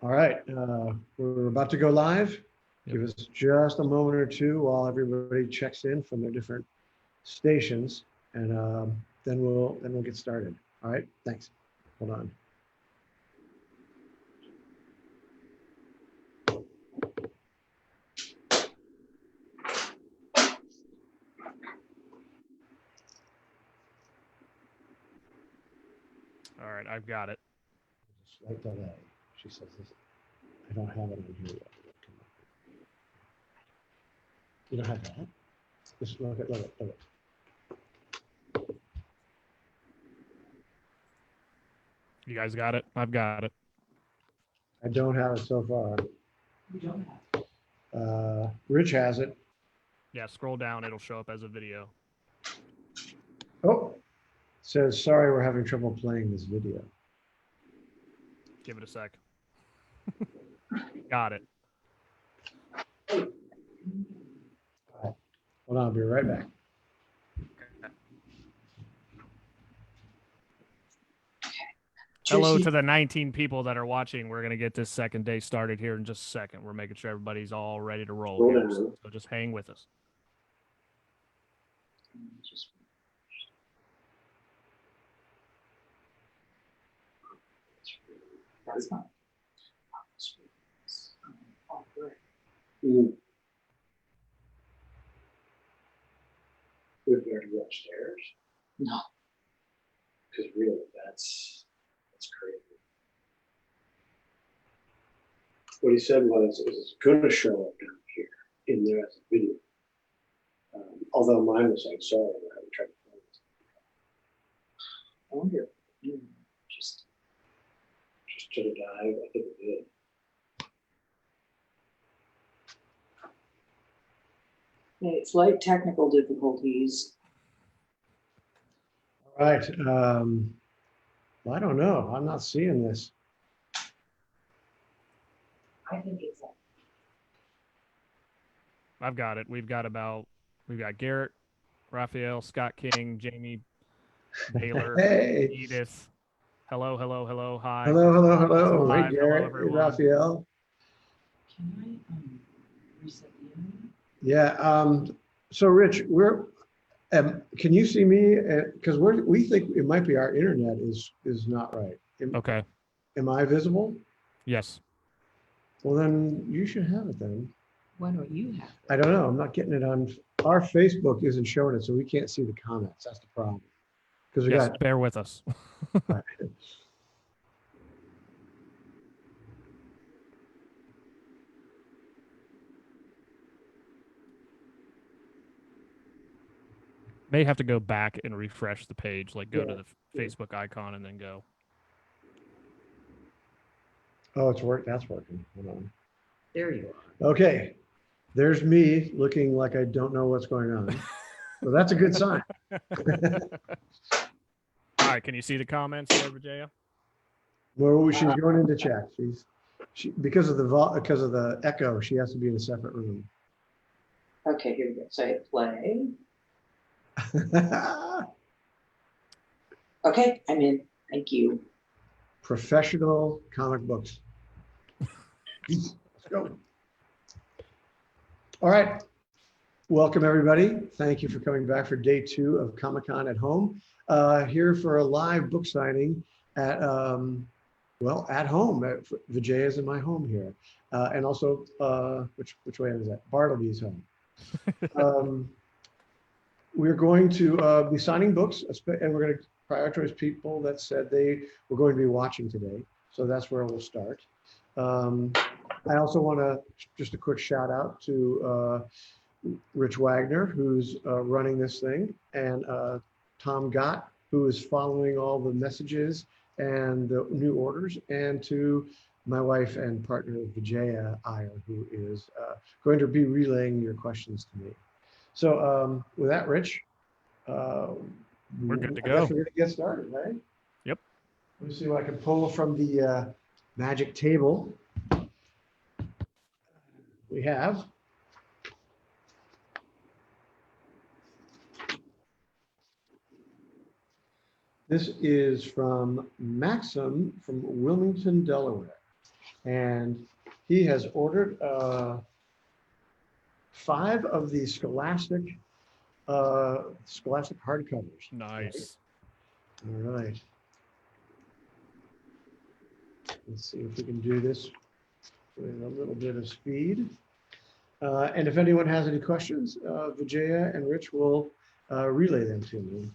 All right, we're about to go live. Yep. Give us just a moment or two while everybody checks in from their different stations, and then we'll get started. All right, thanks. Hold on. All right, I've got it. Slight delay. She says this. I don't have it on here yet. You don't have that? Just look at it. You guys got it? I've got it. I don't have it so far. We don't have. Rich has it. Yeah, scroll down. It'll show up as a video. Oh, says sorry, we're having trouble playing this video. Give it a sec. Got it. Hold on, I'll be right back. Hello Tracy, to the 19 people that are watching. We're going to get this second day started here in just a second. We're making sure everybody's all ready to roll here. So just hang with us. That's not. Oh, great. We've got to go upstairs, No, because really, that's crazy. What he said was, it's gonna show up down here, in there as a video. Although mine was like, sorry, I haven't tried to play this. I wonder. Just Just took a dive, I think it did. okay, slight technical difficulties. All right. Well, I don't know. I'm not seeing this. I think it's I've got it. We've got Garrett, Raphael, Scott King, Jamie, Baylor, Hey. Edith. Hello. Hi. Hello. Hi, Hey, hello, Garrett. Hey, everyone. Raphael. Can I reset the internet? Yeah. So, Rich, can you see me? Because we think it might be our internet is not right. Okay. Am I visible? Yes. Well, then you should have it then. Why don't you have it? I don't know. I'm not getting it on. Our Facebook isn't showing it, so we can't see the comments. That's the problem. Because we Yes. got. Bear with us. May have to go back and refresh the page, like go to the Facebook icon and then go. Oh, it's work. That's working. Hold on. There you are. Okay. There's me looking like I don't know what's going on. So that's a good sign. All right, can you see the comments there, Vijaya? Well, she's going into chat. Because of the echo, she has to be in a separate room. Okay, here we go. Say play. Okay, I'm in. Thank you. Professional comic books. Let's go. All right. Welcome, everybody. Thank you for coming back for day 2 of Comic-Con at Home. Here for a live book signing at, at home. Vijaya's in my home here. And also, which way is that? Bartleby's home. We're going to be signing books, and we're going to prioritize people that said they were going to be watching today. So that's where we'll start. I also want to just a quick shout out to Rich Wagner, who's running this thing, and Tom Gott, who is following all the messages and the new orders, and to my wife and partner, Vijaya Iyer, who is going to be relaying your questions to me. So with that, Rich, We're good to I guess go. we're going to get started, right? Yep. Let me see what I can pull from the magic table. We have this is from Maxim from Wilmington, Delaware. And he has ordered 5 of the Scholastic hardcovers. Nice. All right. Let's see if we can do this with a little bit of speed. And if anyone has any questions, Vijaya and Rich will relay them to me.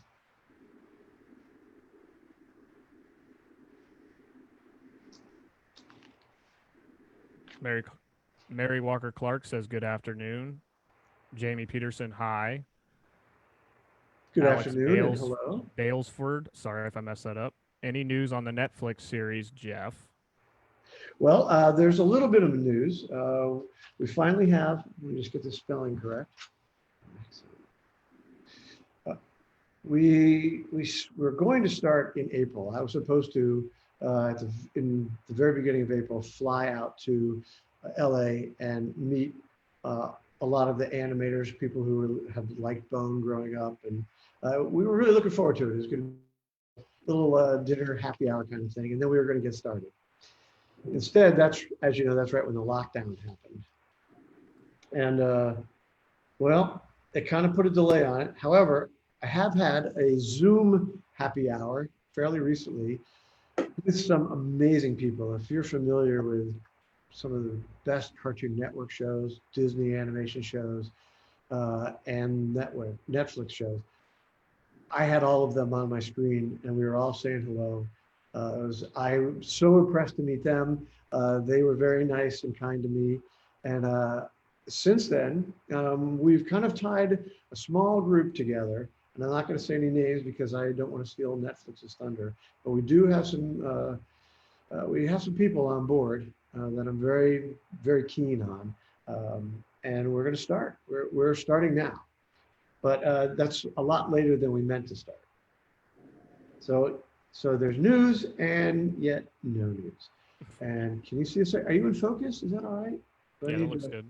Mary Walker Clark says good afternoon. Jamie Peterson, hi. Good Alex afternoon and Bales- hello. Balesford, sorry if I messed that up. Any news on the Netflix series, Jeff? Well, there's a little bit of news. We finally have, let me just get the spelling correct. We're going to start in April. I was supposed to, in the very beginning of April, fly out to LA and meet a lot of the animators, people who have liked Bone growing up. And we were really looking forward to it. It was going to be a little dinner, happy hour kind of thing. And then we were going to get started. Instead, that's, as you know, that's right when the lockdown happened. And well, it kind of put a delay on it. However, I have had a Zoom happy hour fairly recently with some amazing people. If you're familiar with some of the best Cartoon Network shows, Disney animation shows, and Netflix shows, I had all of them on my screen and we were all saying hello. I was so impressed to meet them. They were very nice and kind to me. And since then, we've kind of tied a small group together. And I'm not going to say any names because I don't want to steal Netflix's thunder. But we do have some people on board that I'm very, very keen on. And we're going to start. We're starting now. But that's a lot later than we meant to start. So there's news and yet no news. And can you see us? Are you in focus? Is that all right? Yeah, that looks good.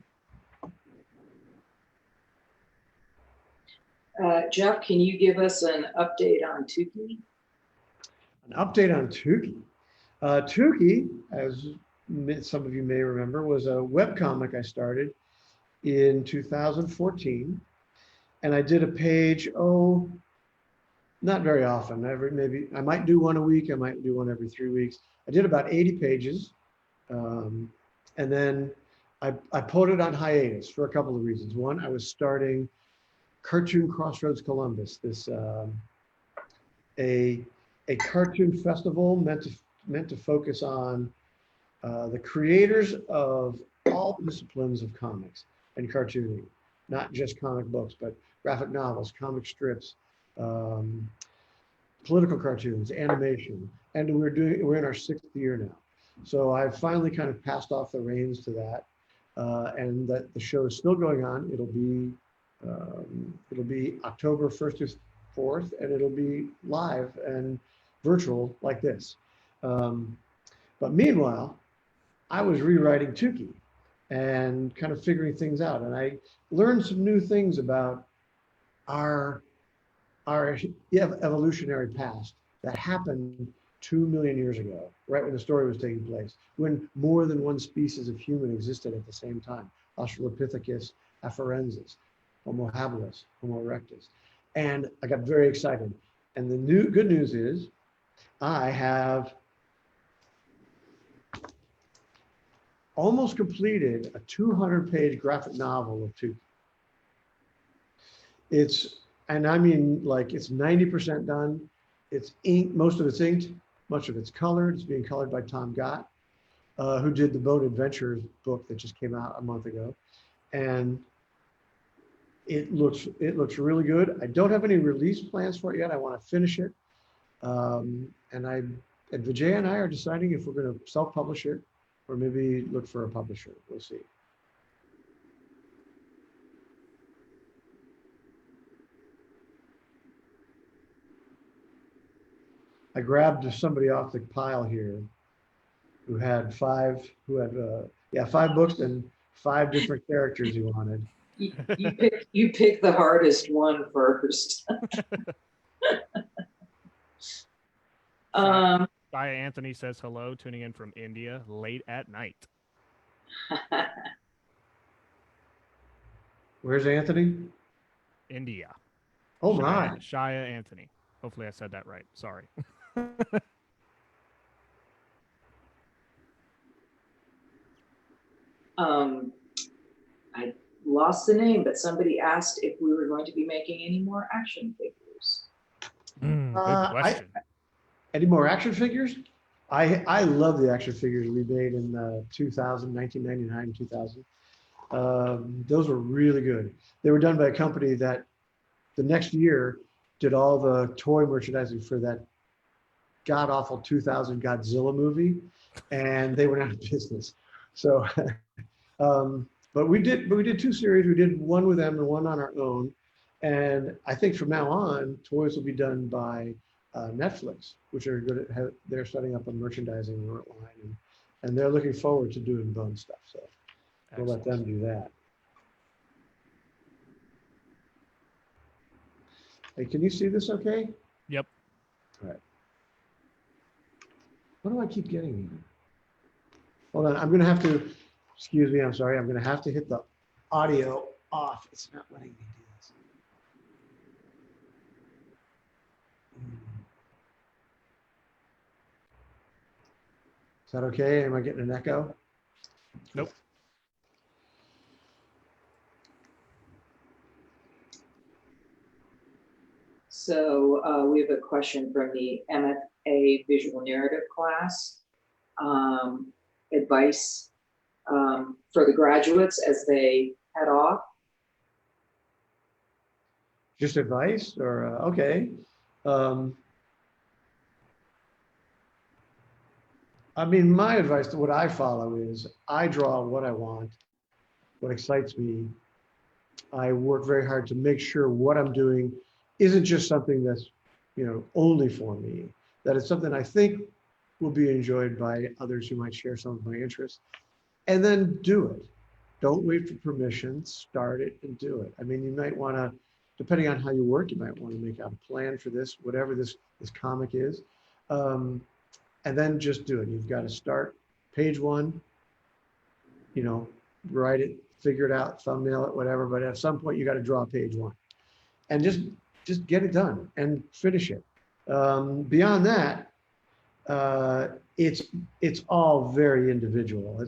Jeff, can you give us an update on Tukey? An update on Tukey. Tukey, as some of you may remember, was a webcomic I started in 2014. And I did a page, not very often. Maybe I might do one a week. I might do one every 3 weeks. I did about 80 pages. And then I pulled it on hiatus for a couple of reasons. One, I was starting Cartoon Crossroads Columbus, this a cartoon festival meant to focus on the creators of all disciplines of comics and cartooning, not just comic books, but graphic novels, comic strips, political cartoons, animation, and we're in our 6th year now. So I've finally kind of passed off the reins to that, and that the show is still going on. It'll be October 1st to 4th, and it'll be live and virtual like this. But meanwhile, I was rewriting Tukey and kind of figuring things out, and I learned some new things about our evolutionary past that happened 2 million years ago, right when the story was taking place, when more than one species of human existed at the same time: Australopithecus afarensis, Homo habilis, Homo erectus. And I got very excited. And the good news is I have almost completed a 200-page graphic novel of Tukey. And I mean, like, it's 90% done. It's inked, most of it's inked, much of it's colored. It's being colored by Tom Gott, who did the Bone Adventures book that just came out a month ago. And it looks really good. I don't have any release plans for it yet. I want to finish it. And Vijay and I are deciding if we're going to self-publish it or maybe look for a publisher. We'll see. I grabbed somebody off the pile here who had 5 books and 5 different characters he wanted. You pick the hardest one first. Shia Anthony says hello, tuning in from India late at night. Where's Anthony? India. Oh my. Shia Anthony. Hopefully I said that right. Sorry. I lost the name, but somebody asked if we were going to be making any more action figures. Good I- question. Any more action figures? I love the action figures we made in 1999, 2000. Those were really good. They were done by a company that the next year did all the toy merchandising for that god awful 2000 Godzilla movie, and they went out of business. So, but we did two series. We did one with them and one on our own. And I think from now on, toys will be done by Netflix, which are good at, they're setting up a merchandising line, and they're looking forward to doing Bone stuff. So we'll let them do that. Hey, can you see this okay? Yep. All right. What do I keep getting here? Hold on, I'm gonna have to, excuse me, I'm sorry, I'm gonna have to hit the audio off. It's not letting me do this. Is that okay? Am I getting an echo? Nope. So we have a question from the MFA visual narrative class. Advice for the graduates as they head off. Just advice or, okay. I mean, my advice to what I follow is I draw what I want, what excites me. I work very hard to make sure what I'm doing isn't just something that's, only for me, that it's something I think will be enjoyed by others who might share some of my interests. And then do it. Don't wait for permission, start it and do it. I mean, you might want to, depending on how you work, you might want to make out a plan for this, whatever this comic is. And then just do it. You've got to start page one, write it, figure it out, thumbnail it, whatever. But at some point you got to draw page one and just get it done and finish it. Beyond that, it's all very individual.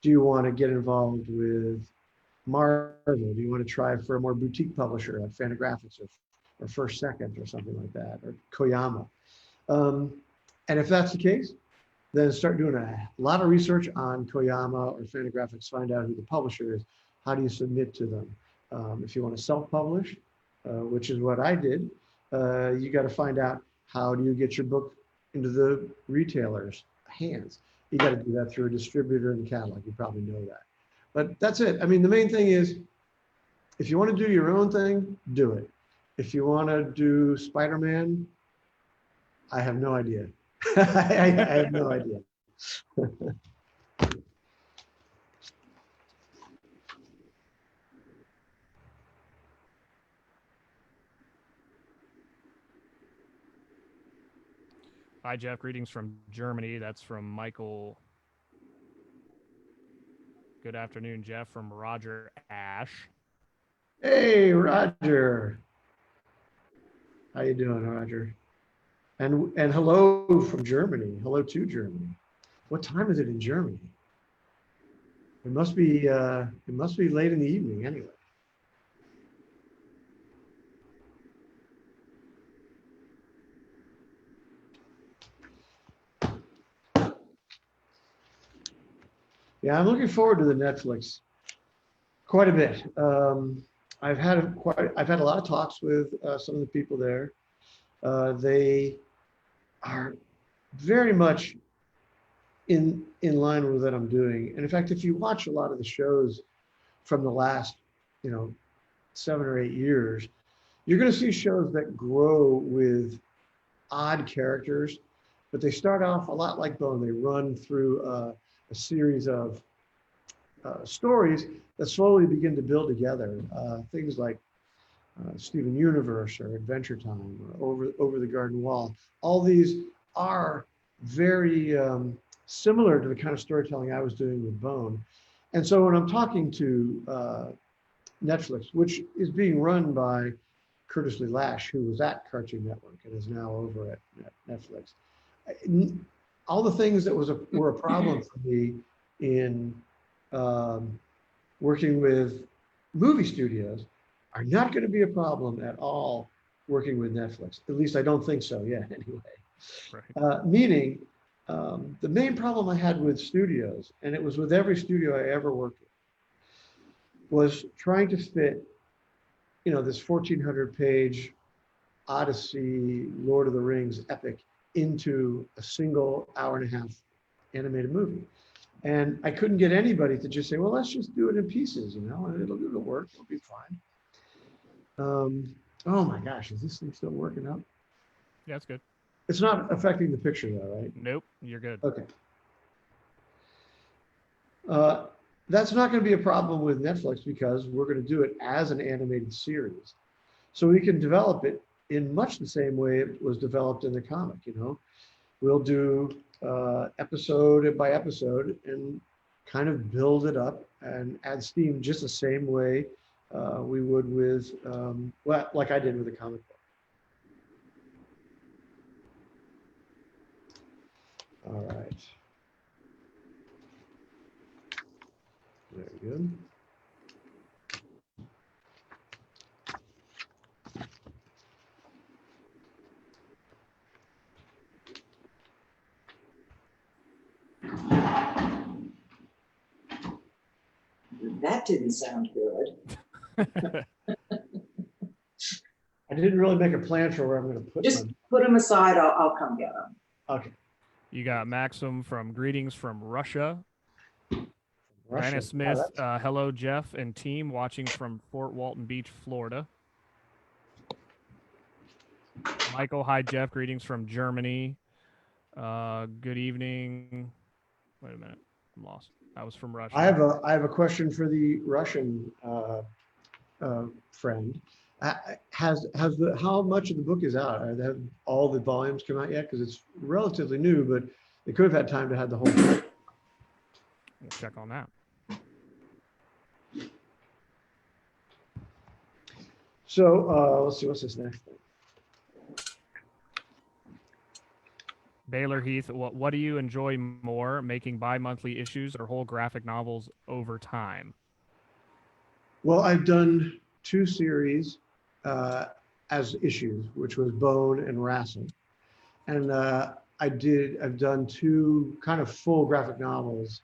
Do you want to get involved with Marvel? Do you want to try for a more boutique publisher like Fantagraphics or First Second or something like that, or Koyama? And if that's the case, then start doing a lot of research on Koyama or Fantagraphics, find out who the publisher is. How do you submit to them? If you want to self-publish, which is what I did, you got to find out how do you get your book into the retailer's hands. You got to do that through a distributor and catalog. You probably know that. But that's it. I mean, the main thing is, if you want to do your own thing, do it. If you want to do Spider-Man, I have no idea. I have no idea. Hi, Jeff. Greetings from Germany. That's from Michael. Good afternoon, Jeff, from Roger Ash. Hey, Roger. How you doing, Roger? And hello from Germany. Hello to Germany. What time is it in Germany? It must be late in the evening anyway. Yeah, I'm looking forward to the Netflix quite a bit. I've had a lot of talks with some of the people there. They are very much in line with what I'm doing. And in fact, if you watch a lot of the shows from the last, 7 or 8 years, you're going to see shows that grow with odd characters, but they start off a lot like Bone. They run through a series of stories that slowly begin to build together. Things like Steven Universe or Adventure Time or Over the Garden Wall. All these are very similar to the kind of storytelling I was doing with Bone. And so when I'm talking to Netflix, which is being run by Curtis Lee Lash, who was at Cartoon Network and is now over at Netflix, all the things that were a problem for me in working with movie studios are not going to be a problem at all working with Netflix. At least I don't think so yet, anyway. Right. Meaning, the main problem I had with studios, and it was with every studio I ever worked with, was trying to fit, this 1,400-page Odyssey, Lord of the Rings epic into a single hour-and-a-half animated movie. And I couldn't get anybody to just say, well, let's just do it in pieces, and it'll work, it'll be fine. Oh my gosh, is this thing still working out? Yeah, that's good. It's not affecting the picture though, right? Nope, you're good. Okay. That's not going to be a problem with Netflix because we're going to do it as an animated series. So we can develop it in much the same way it was developed in the comic, We'll do episode by episode and kind of build it up and add steam just the same way we would with, like I did with the comic book. All right. Very good. That didn't sound good. I didn't really make a plan for where I'm going to put Just them. put them aside. I'll come get them. Okay. You got Maxim from Greetings from Russia. Russia. Diana Smith, Oh, that's- hello, Jeff and team, watching from Fort Walton Beach, Florida. Michael, hi, Jeff. Greetings from Germany. Good evening. Wait a minute. I'm lost. I was from Russia. I have a question for the Russian friend. How much of the book is out? Have all the volumes come out yet? Because it's relatively new, but they could have had time to have the whole book. We'll check on that. So let's see, what's this next thing? Baylor Heath, what do you enjoy more, making bi-monthly issues or whole graphic novels over time? Well, I've done 2 series as issues, which was Bone and Wrestle. And I've done 2 kind of full graphic novels.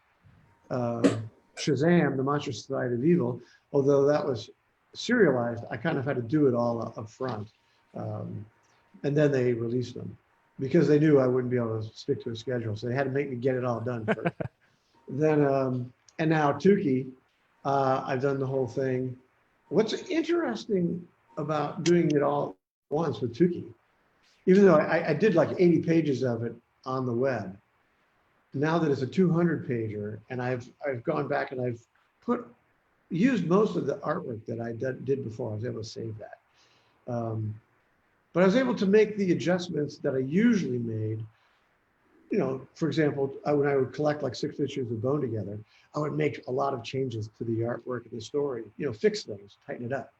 Shazam, The Monster Society of Evil, although that was serialized, I kind of had to do it all up front. And then they released them because they knew I wouldn't be able to stick to a schedule. So they had to make me get it all done first. Then, and now Tukey, I've done the whole thing. What's interesting about doing it all at once with Tukey, even though I did like 80 pages of it on the web, now that it's a 200 pager, and I've gone back and I've used most of the artwork that I did before. I was able to save that. But I was able to make the adjustments that I usually made. For example, when I would collect like 6 issues of Bone together, I would make a lot of changes to the artwork and the story, fix things, tighten it up.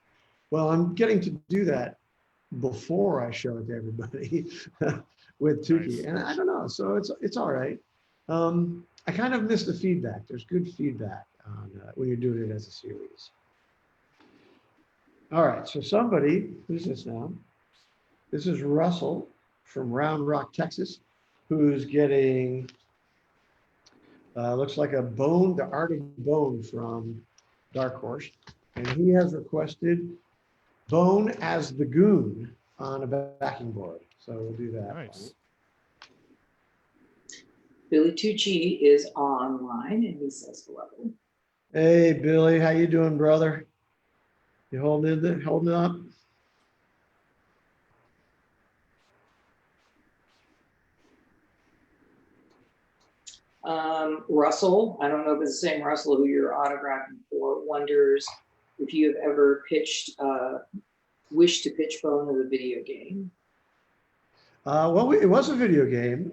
Well, I'm getting to do that before I show it to everybody with Tukey. Nice. And I don't know, so it's all right. I kind of miss the feedback. There's good feedback on when you're doing it as a series. All right, so who's this now? This is Russell from Round Rock, Texas, who's getting, looks like a Bone, The Art of Bone from Dark Horse. And he has requested Bone as the Goon on a backing board. So we'll do that. Nice. Billy Tucci is online and he says hello. Hey, Billy, how you doing, brother? You holding it up? Russell, I don't know if it's the same Russell who you're autographing for, wonders if you have ever wished to pitch Bone as a video game. Well, it was a video game.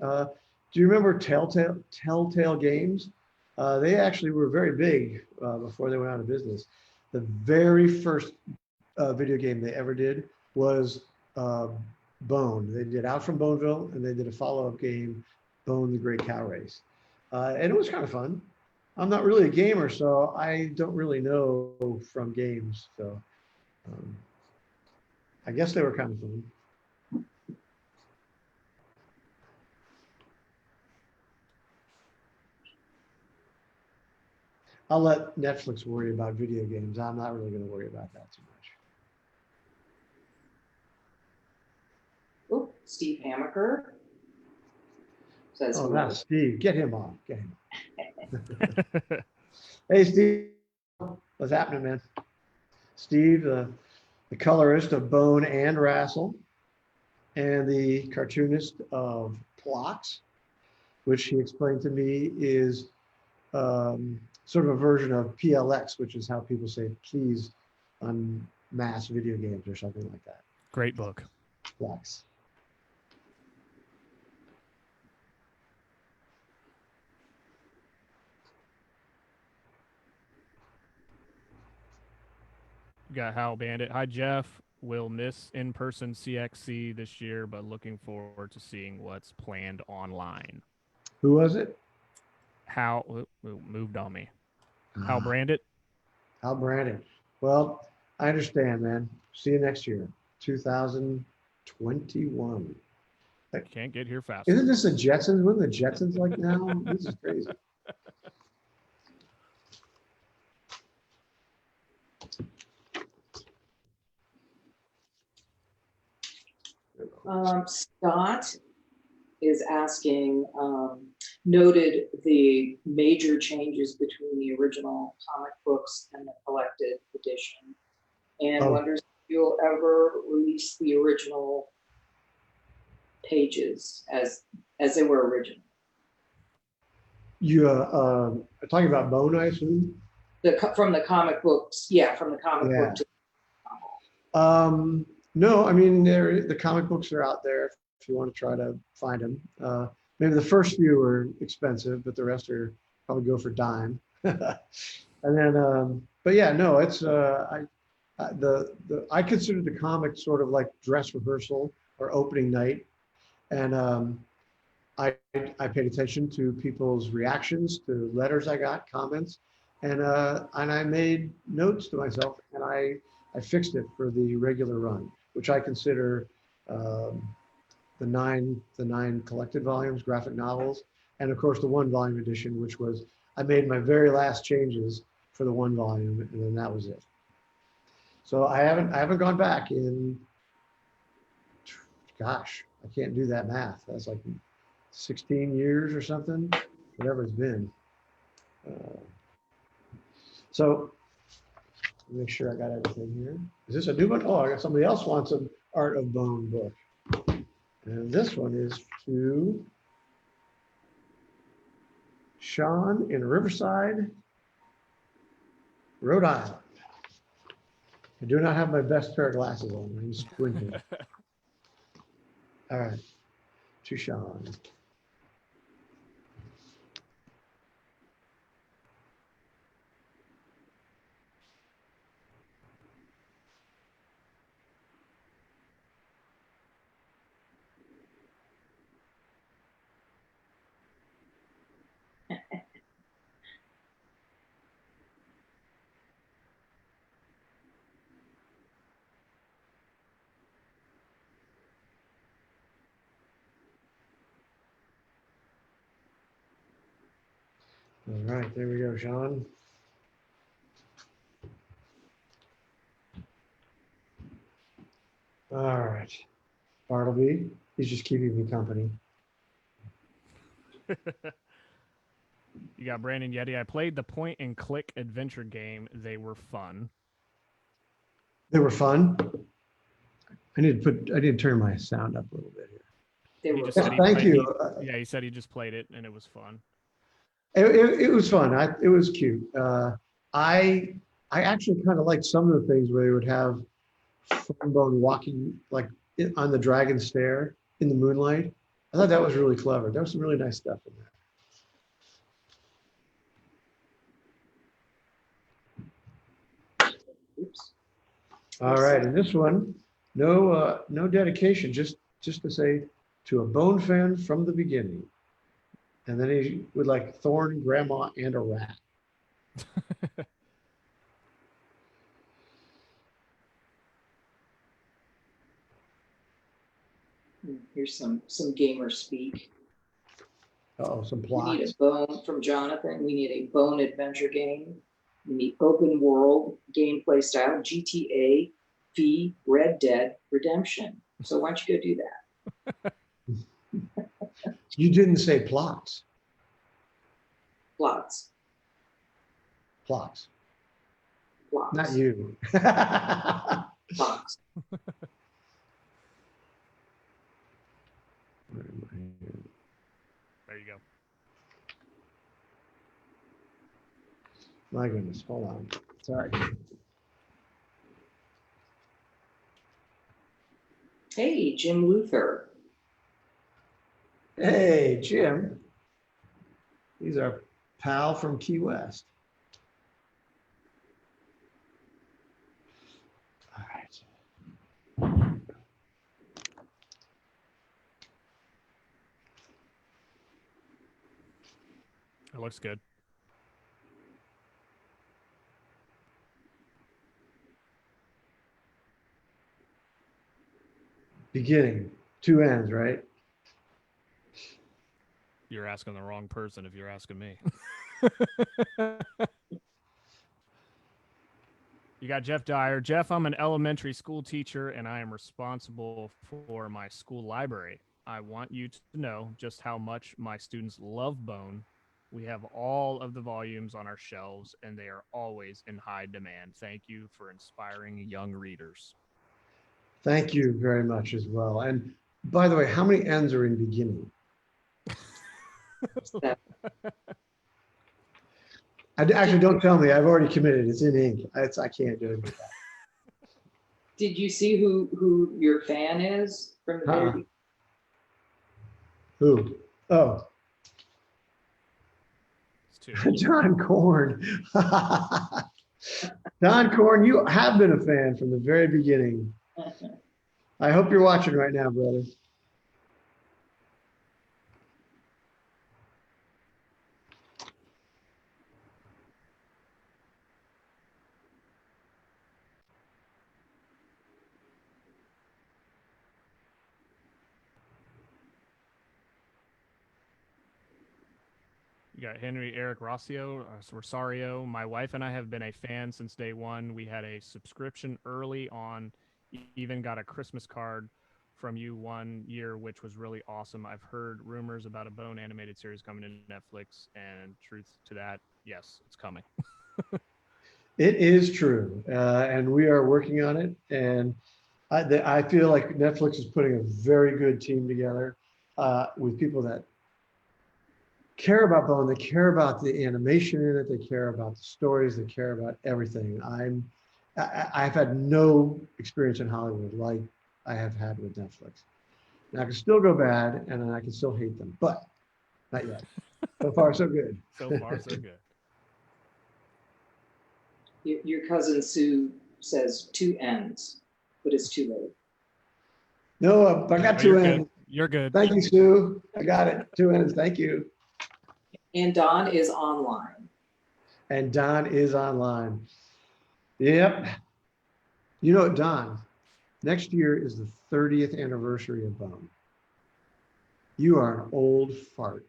Do you remember Telltale Games? They actually were very big before they went out of business. The very first video game they ever did was Bone. They did Out from Boneville, and they did a follow-up game, Bone the Great Cow Race. And it was kind of fun. I'm not really a gamer, so I don't really know from games. So I guess they were kind of fun. I'll let Netflix worry about video games. I'm not really going to worry about that too much. Oh, Steve Hamaker says, Oh, hello. that's Steve. Get him on. Get him on. Hey, Steve. What's happening, man? Steve, the colorist of Bone and Wrestle, and the cartoonist of Plots, which he explained to me is sort of a version of PLX, which is how people say please on mass video games or something like that. Great book. Plots. We got Hal Bandit. Hi, Jeff. Will miss in-person CXC this year, but looking forward to seeing what's planned online. Who was it? Hal moved on me. Hal Brandit. Hal Brandon. Well, I understand, man. See you next year, 2021. Can't get here fast. Isn't this the Jetsons? What are the Jetsons like now? This is crazy. Scott is asking, noted the major changes between the original comic books and the collected edition, and Oh. wonders if you'll ever release the original pages as they were original. You are talking about Bone, I assume? From the comic books, yeah, from the comic Yeah. book to No, I mean, the comic books are out there if you want to try to find them. Maybe the first few are expensive, but the rest are probably go for dime. And then, but yeah, no, it's I consider the comic sort of like dress rehearsal or opening night, and I paid attention to people's reactions to letters I got, comments, and I made notes to myself, and I fixed it for the regular run, which I consider the nine collected volumes, graphic novels, and of course the 1 volume edition, which was I made my very last changes for the 1 volume, and then that was it. So I haven't gone back in, gosh, I can't do that math. That's like 16 years or something, whatever it's been. So make sure I got everything here. Is this a new one? Oh, I got somebody else wants an Art of Bone book. And this one is to Sean in Riverside, Rhode Island. I do not have my best pair of glasses on. I'm squinting. All right, to Sean. All right, there we go, Sean. All right, Bartleby, he's just keeping me company. You got Brandon Yeti. I played the point and click adventure game. They were fun. They were fun. I need to turn my sound up a little bit here. they He were. just said he Thank played- you. Yeah, he said he just played it and it was fun. It was fun. It was cute. I actually kind of liked some of the things where they would have Funbone walking like on the dragon stair in the moonlight. I thought that was really clever. There was some really nice stuff in there. Oops. All right, and this one, no dedication, just to say to a Bone fan from the beginning. And then he would like Thorn, Grandma, and a rat. Here's some gamer speak. Oh, some We need plots. a bone from Jonathan. We need a bone adventure game. We need open world gameplay style, GTA, V, Red Dead Redemption. So why don't you go do that? You didn't say plots. Plots, Plots, plots, not you. plots. There you go. My goodness, hold on. Sorry. Hey, Jim Luther. Hey, Jim. He's our pal from Key West. All right. It looks good. Beginning, two ends, right? You're asking the wrong person if you're asking me. You got Jeff Dyer. Jeff, I'm an elementary school teacher and I am responsible for my school library. I want you to know just how much my students love Bone. We have all of the volumes on our shelves and they are always in high demand. Thank you for inspiring young readers. Thank you very much as well. And by the way, how many ends are in beginning? Actually, don't tell me. I've already committed. It's in ink. I can't do it. Did you see who your fan is from the very beginning? Who? Oh, It's too. John Korn. Don Korn, you have been a fan from the very beginning. I hope you're watching right now, brother. You got Henry Eric Rosario. My wife and I have been a fan since day one. We had a subscription early on, even got a Christmas card from you one year, which was really awesome. I've heard rumors about a Bone animated series coming to Netflix, and truth to that, yes, it's coming. It is true, and we are working on it. And I feel like Netflix is putting a very good team together with people that care about Bone, they care about the animation in it, they care about the stories, they care about everything. I've had no experience in Hollywood like I have had with Netflix. And I can still go bad and I can still hate them, but not yet. So far, so good. So far, so good. Your cousin Sue says two ends, but it's too late. No, I got Oh, two you're ends. good. You're good. Thank you, Sue. I got it. Two ends. Thank you. And Don is online. And Don is online. Yep. You know, Don, next year is the 30th anniversary of Bone. You are an old fart.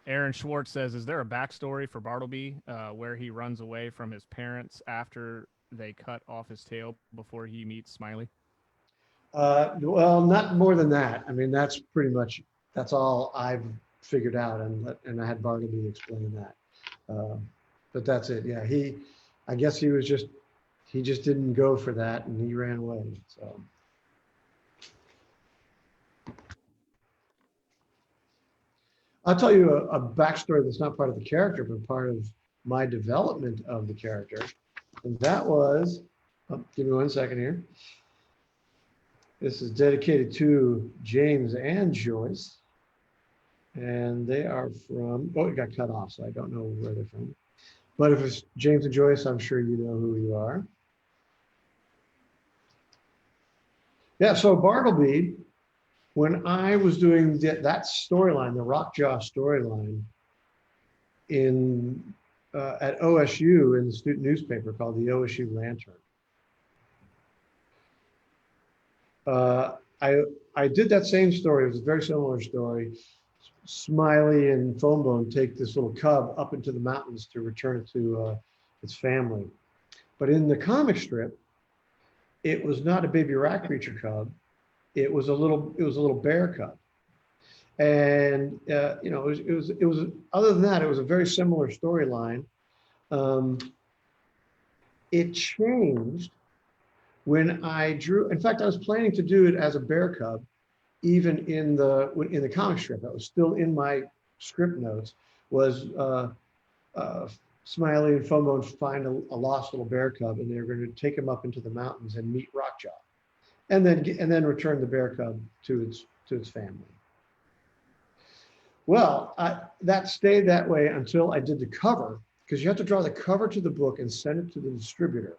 Aaron Schwartz says, is there a backstory for Bartleby where he runs away from his parents after they cut off his tail before he meets Smiley? Well, not more than that. I mean, that's pretty much, that's all I've figured out. And I had Bartleby explain that. But that's it. Yeah, I guess he just didn't go for that and he ran away. So. I'll tell you a backstory that's not part of the character, but part of my development of the character. And that was Give me 1 second here. This is dedicated to James and Joyce. And they are from, oh, it got cut off, so I don't know where they're from. But if it's James and Joyce, I'm sure you know who you are. Yeah, so Bartleby, when I was doing that storyline, the Rockjaw storyline at OSU in the student newspaper called the OSU Lantern, I did that same story. It was a very similar story. Smiley and Foambone take this little cub up into the mountains to return it to its family. But in the comic strip, it was not a baby rat creature cub. It was a little bear cub. And you know, it was other than that, it was a very similar storyline. It changed when I drew. In fact, I was planning to do it as a bear cub, even in the comic strip. That was still in my script notes. Was Smiley and Foambone find a lost little bear cub, and they're going to take him up into the mountains and meet Rockjaw, and then return the bear cub to its family. Well, that stayed that way until I did the cover, because you have to draw the cover to the book and send it to the distributor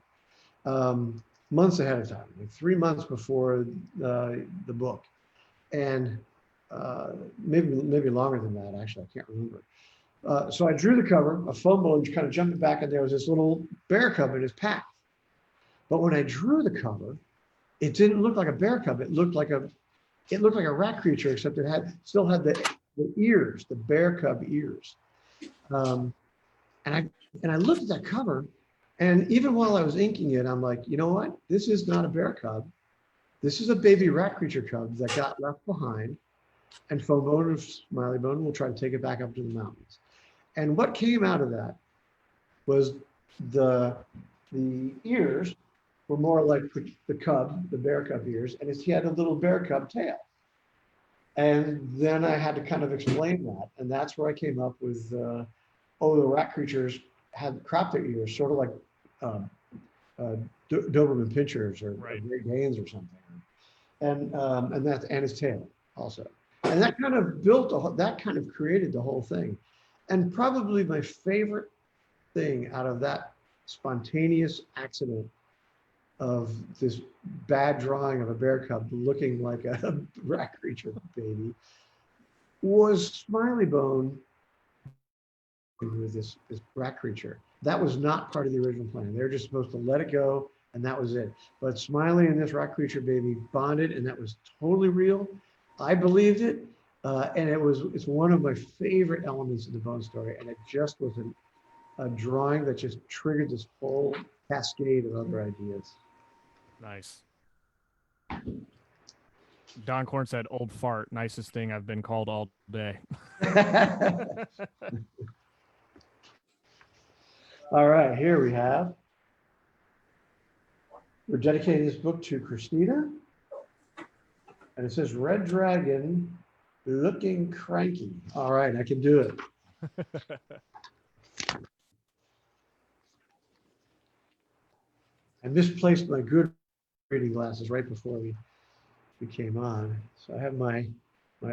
months ahead of time, like 3 months before the book, and maybe longer than that. Actually, I can't remember. So I drew the cover, a Foambone kind of jumping back, and there was this little bear cub in his path. But when I drew the cover, it didn't look like a bear cub. It looked like a rat creature, except it still had the ears, the bear cub ears. And I looked at that cover, and even while I was inking it, I'm like, you know what? This is not a bear cub. This is a baby rat creature cub that got left behind, and Foambone and Smiley-Bone will try to take it back up to the mountains. And what came out of that was the ears were more like the cub, the bear cub ears, and he had a little bear cub tail. And then I had to kind of explain that, and that's where I came up with, the rat creatures had cropped their ears, sort of like Doberman Pinschers or Great Danes or something, and his tail also. And that kind of created the whole thing. And probably my favorite thing out of that spontaneous accident of this bad drawing of a bear cub looking like a rat creature baby was Smiley-Bone with this rat creature. That was not part of the original plan. They were just supposed to let it go, and that was it. But Smiley and this rat creature baby bonded, and that was totally real. I believed it, and it's one of my favorite elements of the Bone story, and it just was a drawing that just triggered this whole cascade of other ideas. Nice. Don Korn said, "Old fart, nicest thing I've been called all day." All right, here we have. We're dedicating this book to Christina. And it says Red Dragon looking cranky. All right, I can do it. I misplaced my good reading glasses right before we came on. So I have my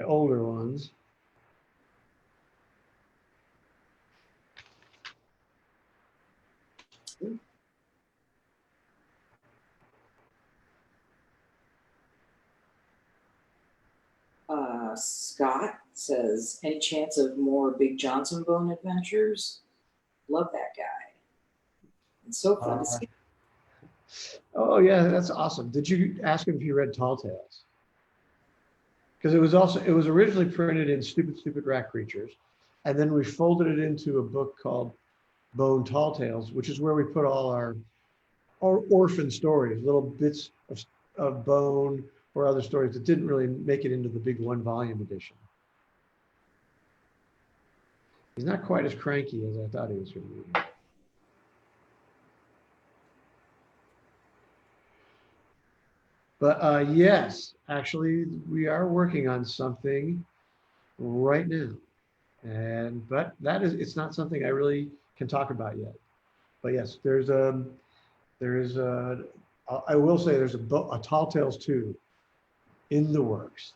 older ones. Scott says, any chance of more Big Johnson Bone adventures? Love that guy. It's so fun to see. Oh yeah, that's awesome. Did you ask him if he read Tall Tales? Because it was originally printed in Stupid Rat Creatures, and then we folded it into a book called Bone Tall Tales, which is where we put all our orphan stories, little bits of Bone or other stories that didn't really make it into the big 1-volume edition. He's not quite as cranky as I thought he was going to be. But yes, actually, we are working on something right now, but it's not something I really can talk about yet. But yes, there is a I will say there's a Tall Tales 2 in the works.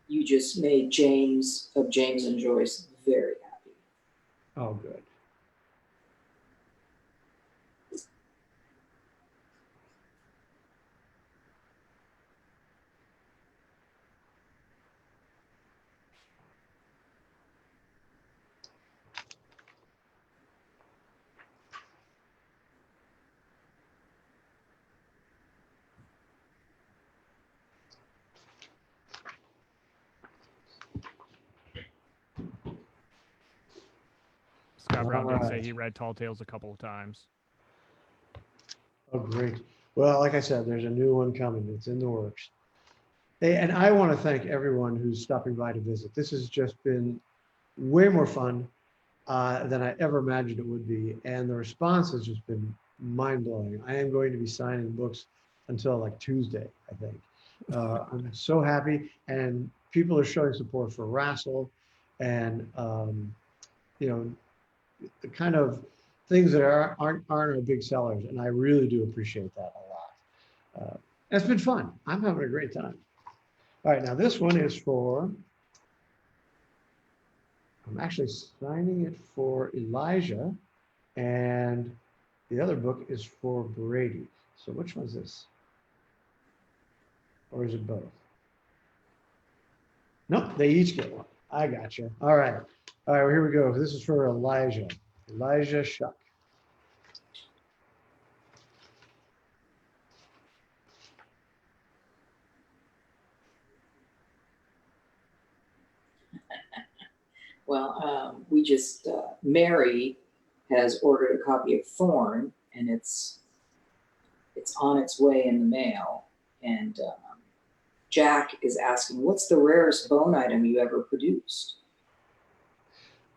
You just made James of James and Joyce very happy. Oh, good. Scott Brown did say Alright. he read Tall Tales a couple of times. Oh, great. Well, like I said, there's a new one coming. It's in the works. Hey, and I want to thank everyone who's stopping by to visit. This has just been way more fun than I ever imagined it would be. And the response has just been mind blowing. I am going to be signing books until like Tuesday, I think. I'm so happy. And people are showing support for Rassel and, you know, the kind of things that aren't our big sellers. And I really do appreciate that a lot. It's been fun. I'm having a great time. All right, now this one is for, I'm actually signing it for Elijah, and the other book is for Brady. So which one's this? Or is it both? Nope, they each get one. I got you. All right. All right, well, here we go. This is for Elijah. Elijah Shuck. Well, we just, Mary has ordered a copy of Thorn, and it's on its way in the mail. And Jack is asking, what's the rarest bone item you ever produced?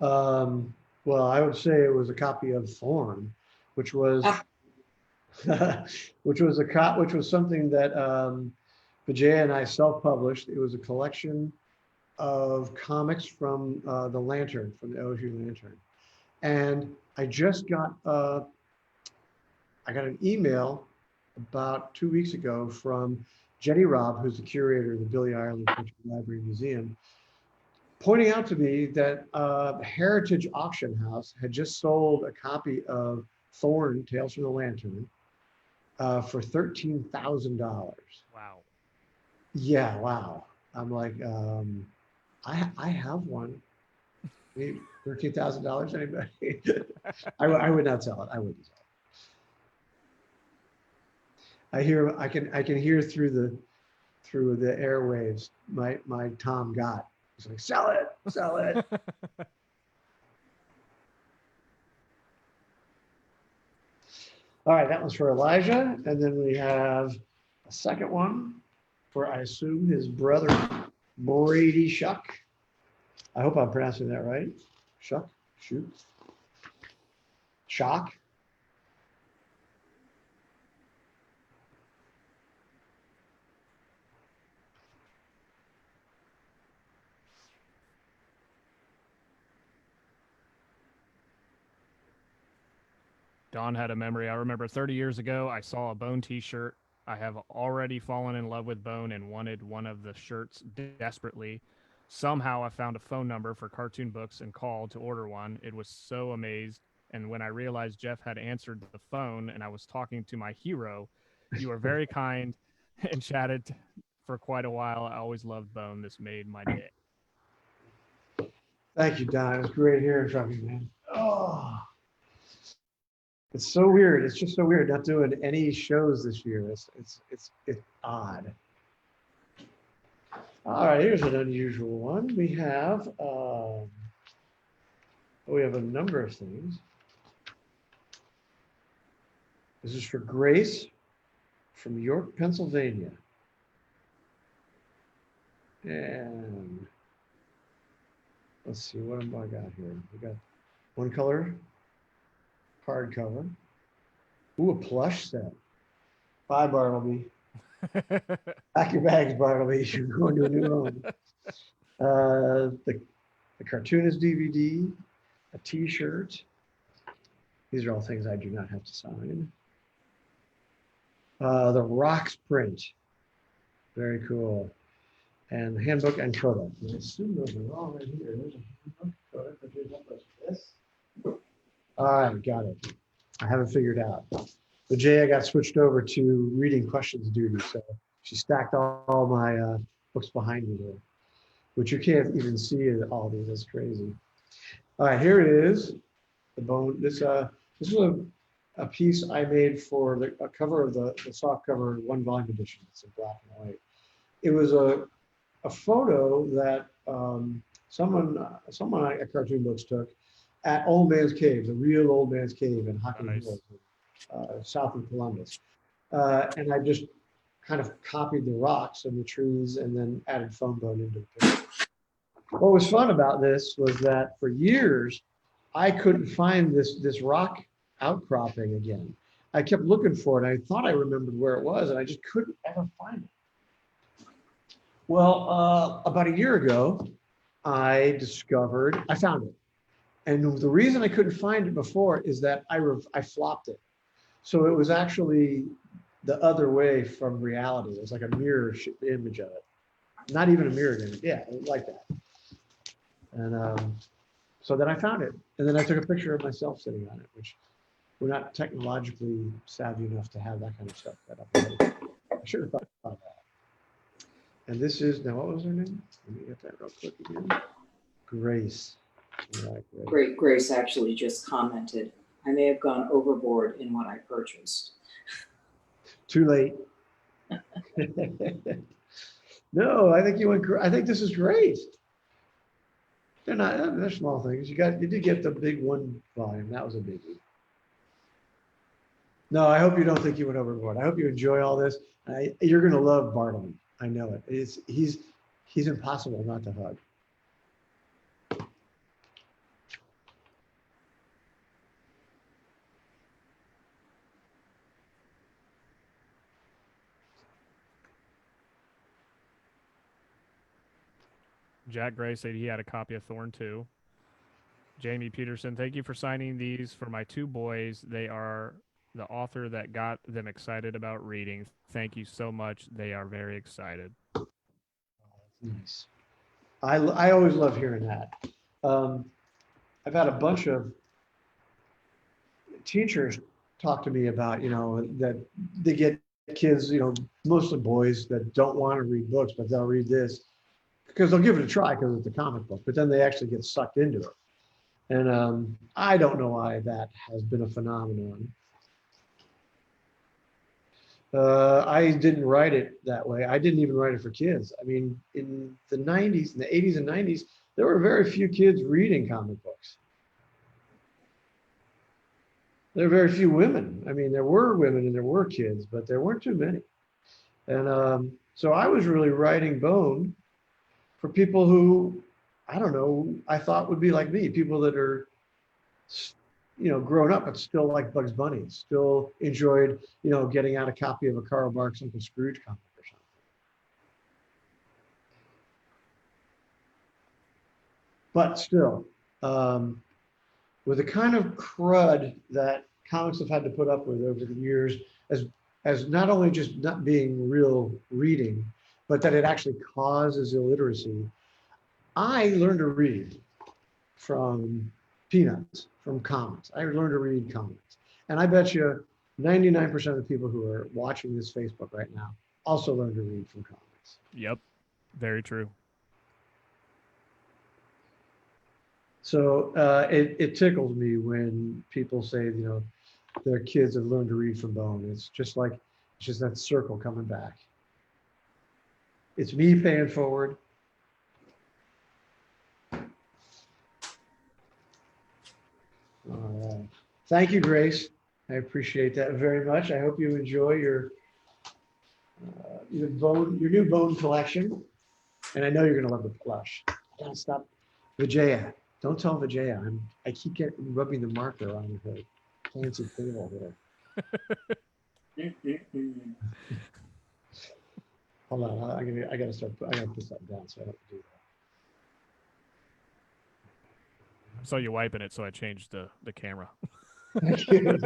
Well, I would say it was a copy of Thorn, which was which was something that Vijay and I self-published. It was a collection of comics from the Lantern, from the OSU Lantern. And I just got I got an email about 2 weeks ago from Jenny Robb, who's the curator of the Billy Ireland Picture Library Museum, pointing out to me that Heritage Auction House had just sold a copy of Thorn, Tales from the Lantern, for $13,000. Wow. Yeah, wow. I'm like, I have one. Maybe $13,000, anybody? I would not sell it. I wouldn't sell it. I can hear through the airwaves my Tom Gott. He's like, sell it, sell it. All right, that one's for Elijah. And then we have a second one for, I assume, his brother, Brady Shuck. I hope I'm pronouncing that right. Shuck, shoot. Shock. Don had a memory. I remember 30 years ago, I saw a Bone t-shirt. I have already fallen in love with Bone and wanted one of the shirts desperately. Somehow I found a phone number for Cartoon Books and called to order one. It was so amazed. And when I realized Jeff had answered the phone and I was talking to my hero, you were very kind and chatted for quite a while. I always loved Bone. This made my day. Thank you, Don. It was great hearing from you, man. Oh, it's so weird. It's just so weird not doing any shows this year. It's odd. All right, here's an unusual one. We have a number of things. This is for Grace from York, Pennsylvania. And let's see, what have I got here? We got one color hardcover. Ooh, a plush set. Bye, Bartleby. Pack your bags, Bartleby. You're going to a new home. The cartoonist DVD, a T-shirt. These are all things I do not have to sign. The Rocks print. Very cool. And the handbook and Coda. I assume those are all right here. There's a handbook, Coda, but there's not much of this. All right, got it. I haven't figured out. But Jaya got switched over to reading questions duty, so she stacked all my books behind me there, which you can't even see all these. That's crazy. All right, here it is. The bone. This is a piece I made for a cover of the soft cover 1 volume edition. It's in black and white. It was a photo that someone at Cartoon Books took at Old Man's Cave, the real Old Man's Cave in Hocking Nice. Hills, south of Columbus. And I just kind of copied the rocks and the trees and then added foam bone into the picture. What was fun about this was that for years, I couldn't find this rock outcropping again. I kept looking for it. I thought I remembered where it was, and I just couldn't ever find it. Well, about a year ago, I found it. And the reason I couldn't find it before is that I flopped it. So it was actually the other way from reality. It was like a mirror image of it. Not even a mirror image. Yeah, like that. And so then I found it. And then I took a picture of myself sitting on it, which we're not technologically savvy enough to have that kind of stuff set up. I should have thought about that. And this is, now what was her name? Let me get that real quick again. Grace. Right, Great Grace actually just commented, I may have gone overboard in what I purchased. Too late. No, I think I think this is great. They're small things. You did get the big 1 volume. That was a biggie. No, I hope you don't think you went overboard. I hope you enjoy all this. You're going to love Bartleby. I know it. He's impossible not to hug. Jack Gray said he had a copy of Thorn 2. Jamie Peterson, thank you for signing these for my 2 boys. They are the author that got them excited about reading. Thank you so much. They are very excited. Nice. I always love hearing that. I've had a bunch of teachers talk to me about, that they get kids, mostly boys that don't want to read books, but they'll read this because they'll give it a try because it's a comic book, but then they actually get sucked into it. And I don't know why that has been a phenomenon. I didn't write it that way. I didn't even write it for kids. I mean, in the 90s, in the 80s and 90s, there were very few kids reading comic books. There were very few women. I mean, there were women and there were kids, but there weren't too many. And so I was really writing Bone for people who, I don't know, I thought would be like me, people that are, grown up but still like Bugs Bunny, still enjoyed, getting out a copy of a Carl Barks Uncle Scrooge comic or something. But still, with the kind of crud that comics have had to put up with over the years, as not only just not being real reading, but that it actually causes illiteracy, I learned to read from Peanuts, from comics. I learned to read comics. And I bet you 99% of the people who are watching this Facebook right now also learned to read from comics. Yep, very true. So it tickles me when people say, their kids have learned to read from Bone. It's just that circle coming back. It's me paying forward. All right. Thank you, Grace. I appreciate that very much. I hope you enjoy your new Bone collection. And I know you're going to love the plush. I gotta stop. Vijaya. Don't tell Vijaya. I keep rubbing the marker on her fancy table here. Hold on. I gotta put something down so I don't do that. I saw you wiping it, so I changed the camera. Thank you.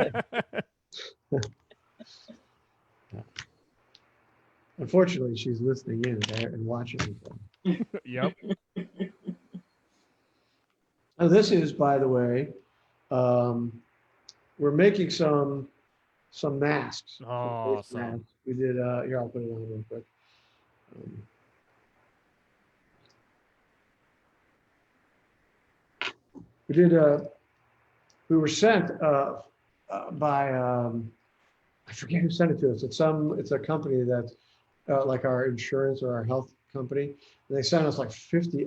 Unfortunately, she's listening in there and watching. Yep. Now, this is, by the way, um, we're making some masks. some face Awesome. masks. We did, here, I'll put it on real quick. Um, We did, we were sent by, I forget who sent it to us. It's a company that, like our insurance or our health company. They sent us like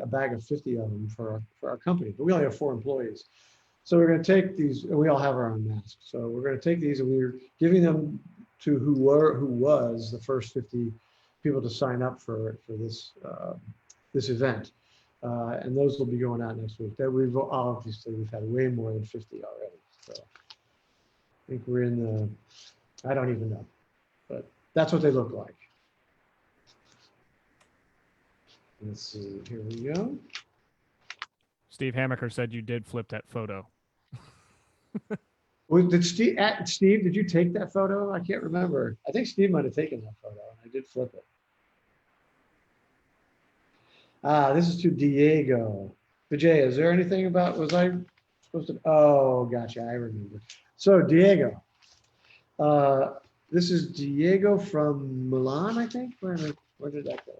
a bag of 50 of them for our company, but we only have 4 employees. So we're going to take these, and we all have our own masks. So we're going to take these, and we're giving them to who was the first 50 people to sign up for this this event. And those will be going out next week. That we've had way more than 50 already. So I think we're in the, I don't even know, but that's what they look like. Let's see, here we go. Steve Hammaker said you did flip that photo. Did Steve, did you take that photo? I can't remember. I think Steve might have taken that photo, and I did flip it. This is to Diego. Vijay, is there anything about, was I supposed to, oh, gotcha, I remember. So Diego, this is Diego from Milan, I think. Where did that go?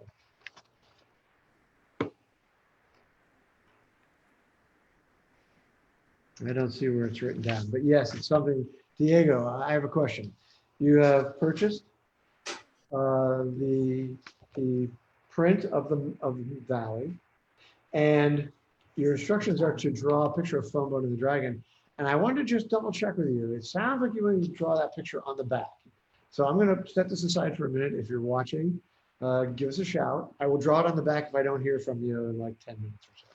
I don't see where it's written down, but yes, it's something. Diego, I have a question. You have purchased the print of the Valley, and your instructions are to draw a picture of Foamboat and the dragon. And I wanted to just double check with you. It sounds like you want to draw that picture on the back. So I'm going to set this aside for a minute. If you're watching, give us a shout. I will draw it on the back if I don't hear from you in like 10 minutes or so.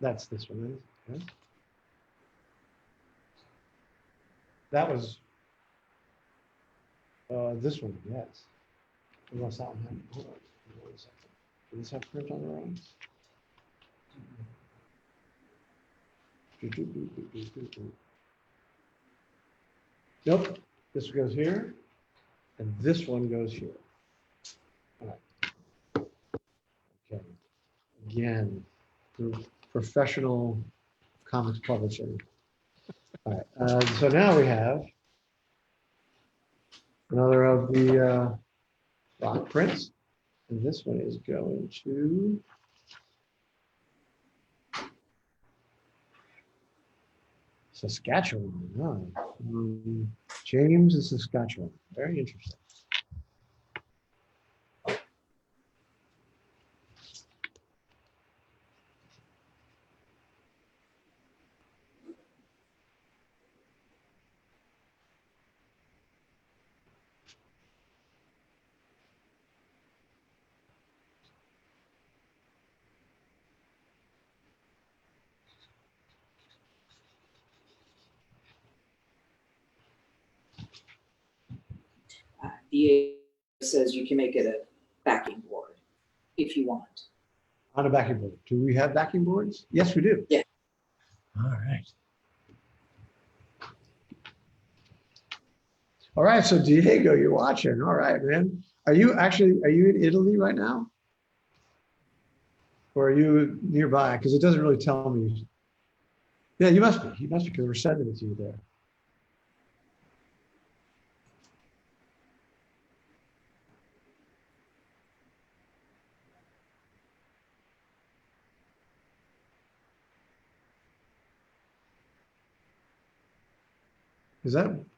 That's this one. Right? That was this one, yes. Unless that one had, hold on, wait a second. Does this have print on the right? Nope, this goes here, and this one goes here. All right. Okay, again, the professional comics publishing. All right, so now we have another of the rock prints, and this one is going to Saskatchewan. Oh. James is Saskatchewan. Very interesting. DA says you can make it a backing board if you want. On a backing board. Do we have backing boards? Yes, we do. Yeah. All right. All right, so Diego, you're watching. All right, man. Are you in Italy right now? Or are you nearby? Because it doesn't really tell me. Yeah, you must be. You must be, because we're sending it to you there.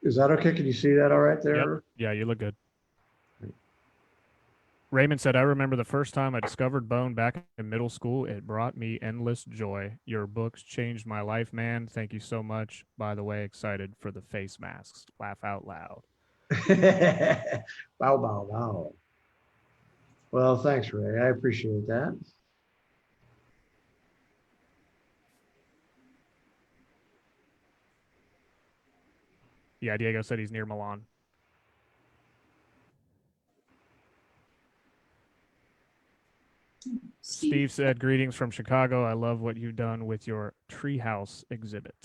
Is that okay? Can you see that all right there? Yep. Yeah, you look good. Raymond said, I remember the first time I discovered Bone back in middle school. It brought me endless joy. Your books changed my life, man. Thank you so much. By the way, excited for the face masks. Laugh out loud. Bow, bow, bow. Well, thanks, Ray. I appreciate that. Yeah, Diego said he's near Milan. Steve said, "Greetings from Chicago. I love what you've done with your treehouse exhibit."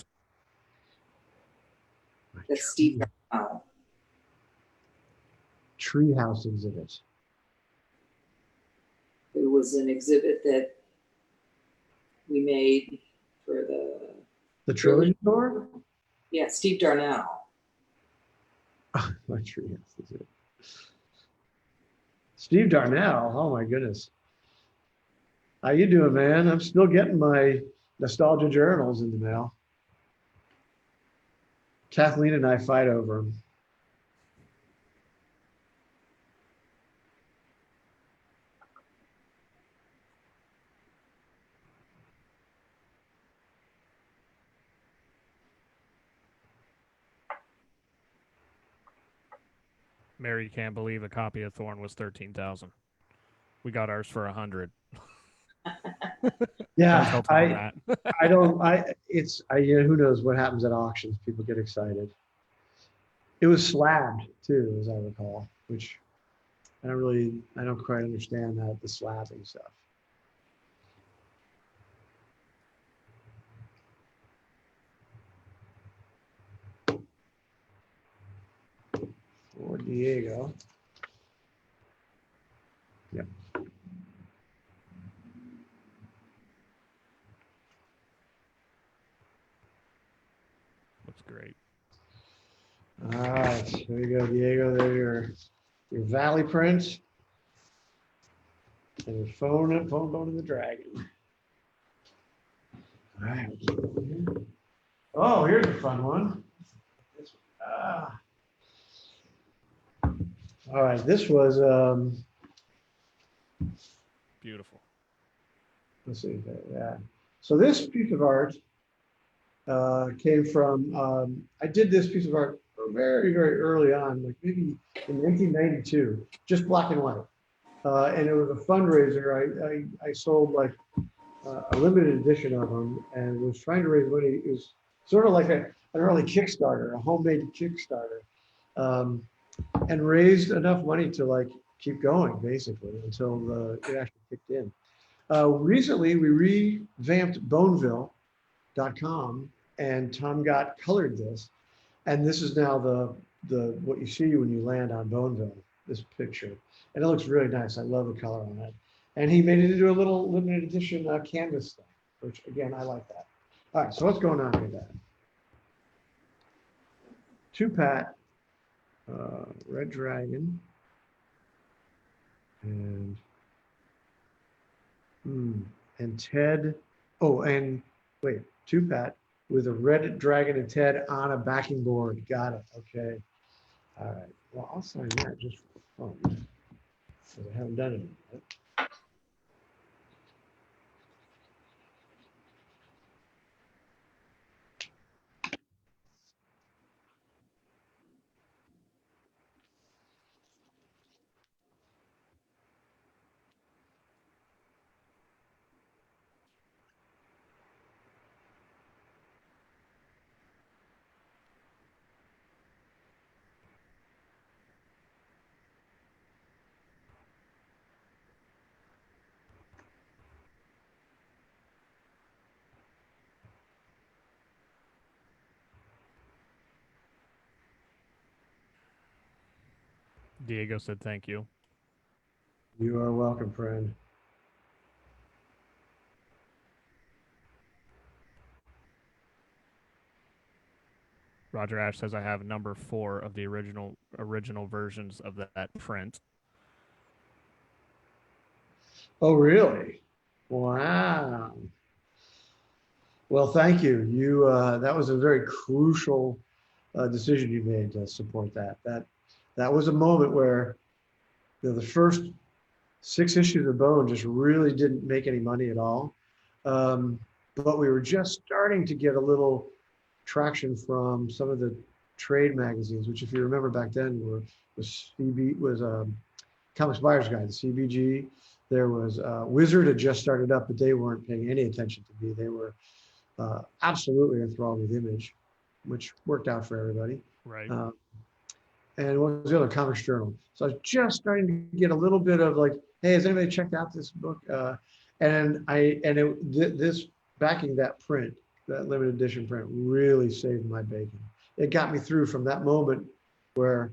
That's Steve. Darnell. Treehouse exhibits. It was an exhibit that we made for The trilogy store? Steve Darnell. My treehouse exhibit. Steve Darnell, oh my goodness. How you doing, man? I'm still getting my nostalgia journals in the mail. Kathleen and I fight over them. Mary can't believe a copy of Thorn was 13,000. We got ours for 100. Yeah, I who knows what happens at auctions? People get excited. It was slabbed too, as I recall, which I don't quite understand that, the slabbing stuff. For Diego. Yep. Looks great. All right, there you go, Diego. There your Valley print and your phone bone of the dragon. All right. Oh, here's a fun one. All right, this was Beautiful. let's see, yeah. So this piece of art came from, I did this piece of art very, very early on, like maybe in 1992, just black and white. And it was a fundraiser. I sold like a limited edition of them and was trying to raise money. It was sort of like an early Kickstarter, a homemade Kickstarter, and raised enough money to like keep going basically until it actually kicked in. Recently, we revamped Boneville.com and Tom Gott colored this. And this is now the what you see when you land on Boneville, this picture. And it looks really nice. I love the color on it. And he made it into a little limited edition canvas thing, which again, I like that. All right, so what's going on with that? Two-Pat, Red Dragon, and Ted. Oh, and wait, Two-Pat with a Red Dragon and Ted on a backing board. Got it. Okay. All right. Well, I'll sign that just for fun, because I haven't done it yet. Diego said thank you. You are welcome, friend. Roger Ash says I have number 4 of the original versions of that print. Oh, really? Wow. Well, thank you. You that was a very crucial decision you made to support that. That was a moment where the first 6 issues of Bone just really didn't make any money at all. But we were just starting to get a little traction from some of the trade magazines, which if you remember back then was Comics Buyer's Guide, the CBG. There was Wizard had just started up, but they weren't paying any attention to me. They were absolutely enthralled with Image, which worked out for everybody. Right. And what was the other? Comics Journal. So I was just starting to get a little bit of like hey, has anybody checked out this book? This backing that print, that limited edition print, really saved my bacon. It got me through from that moment where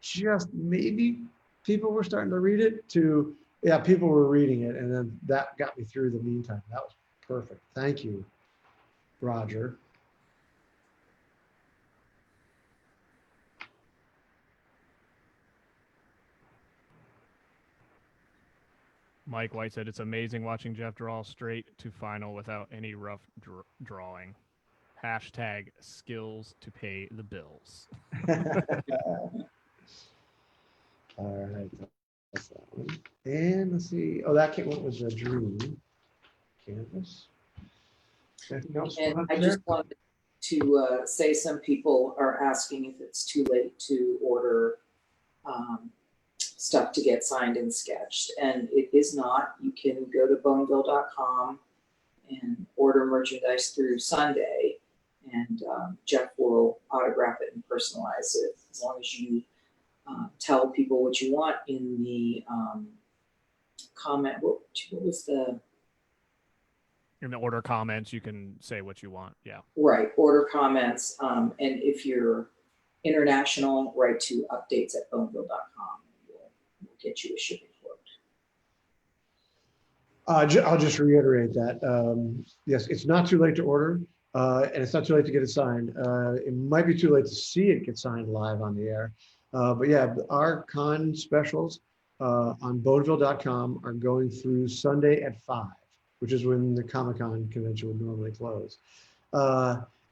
just maybe people were starting to read it to, yeah, people were reading it. And then that got me through the meantime. That was perfect. Thank you, Roger. Mike White said it's amazing watching Jeff draw straight to final without any rough drawing. Hashtag skills to pay the bills. All right, that's that one. And let's see. Oh, that what was a dream canvas. Anything else And from up I there? just wanted to say some people are asking if it's too late to order stuff to get signed and sketched. And it is not. You can go to boneville.com and order merchandise through Sunday. And Jeff will autograph it and personalize it as long as you tell people what you want in the comment. What was the In the order comments, you can say what you want. Yeah. right order comments? And if you're international, write to updates@boneville.com. We'll get you a shipping quote. I'll just reiterate that. Yes, it's not too late to order, and it's not too late to get it signed. It might be too late to see it get signed live on the air. But yeah, our con specials on boneville.com are going through Sunday at 5, which is when the Comic-Con convention would normally close.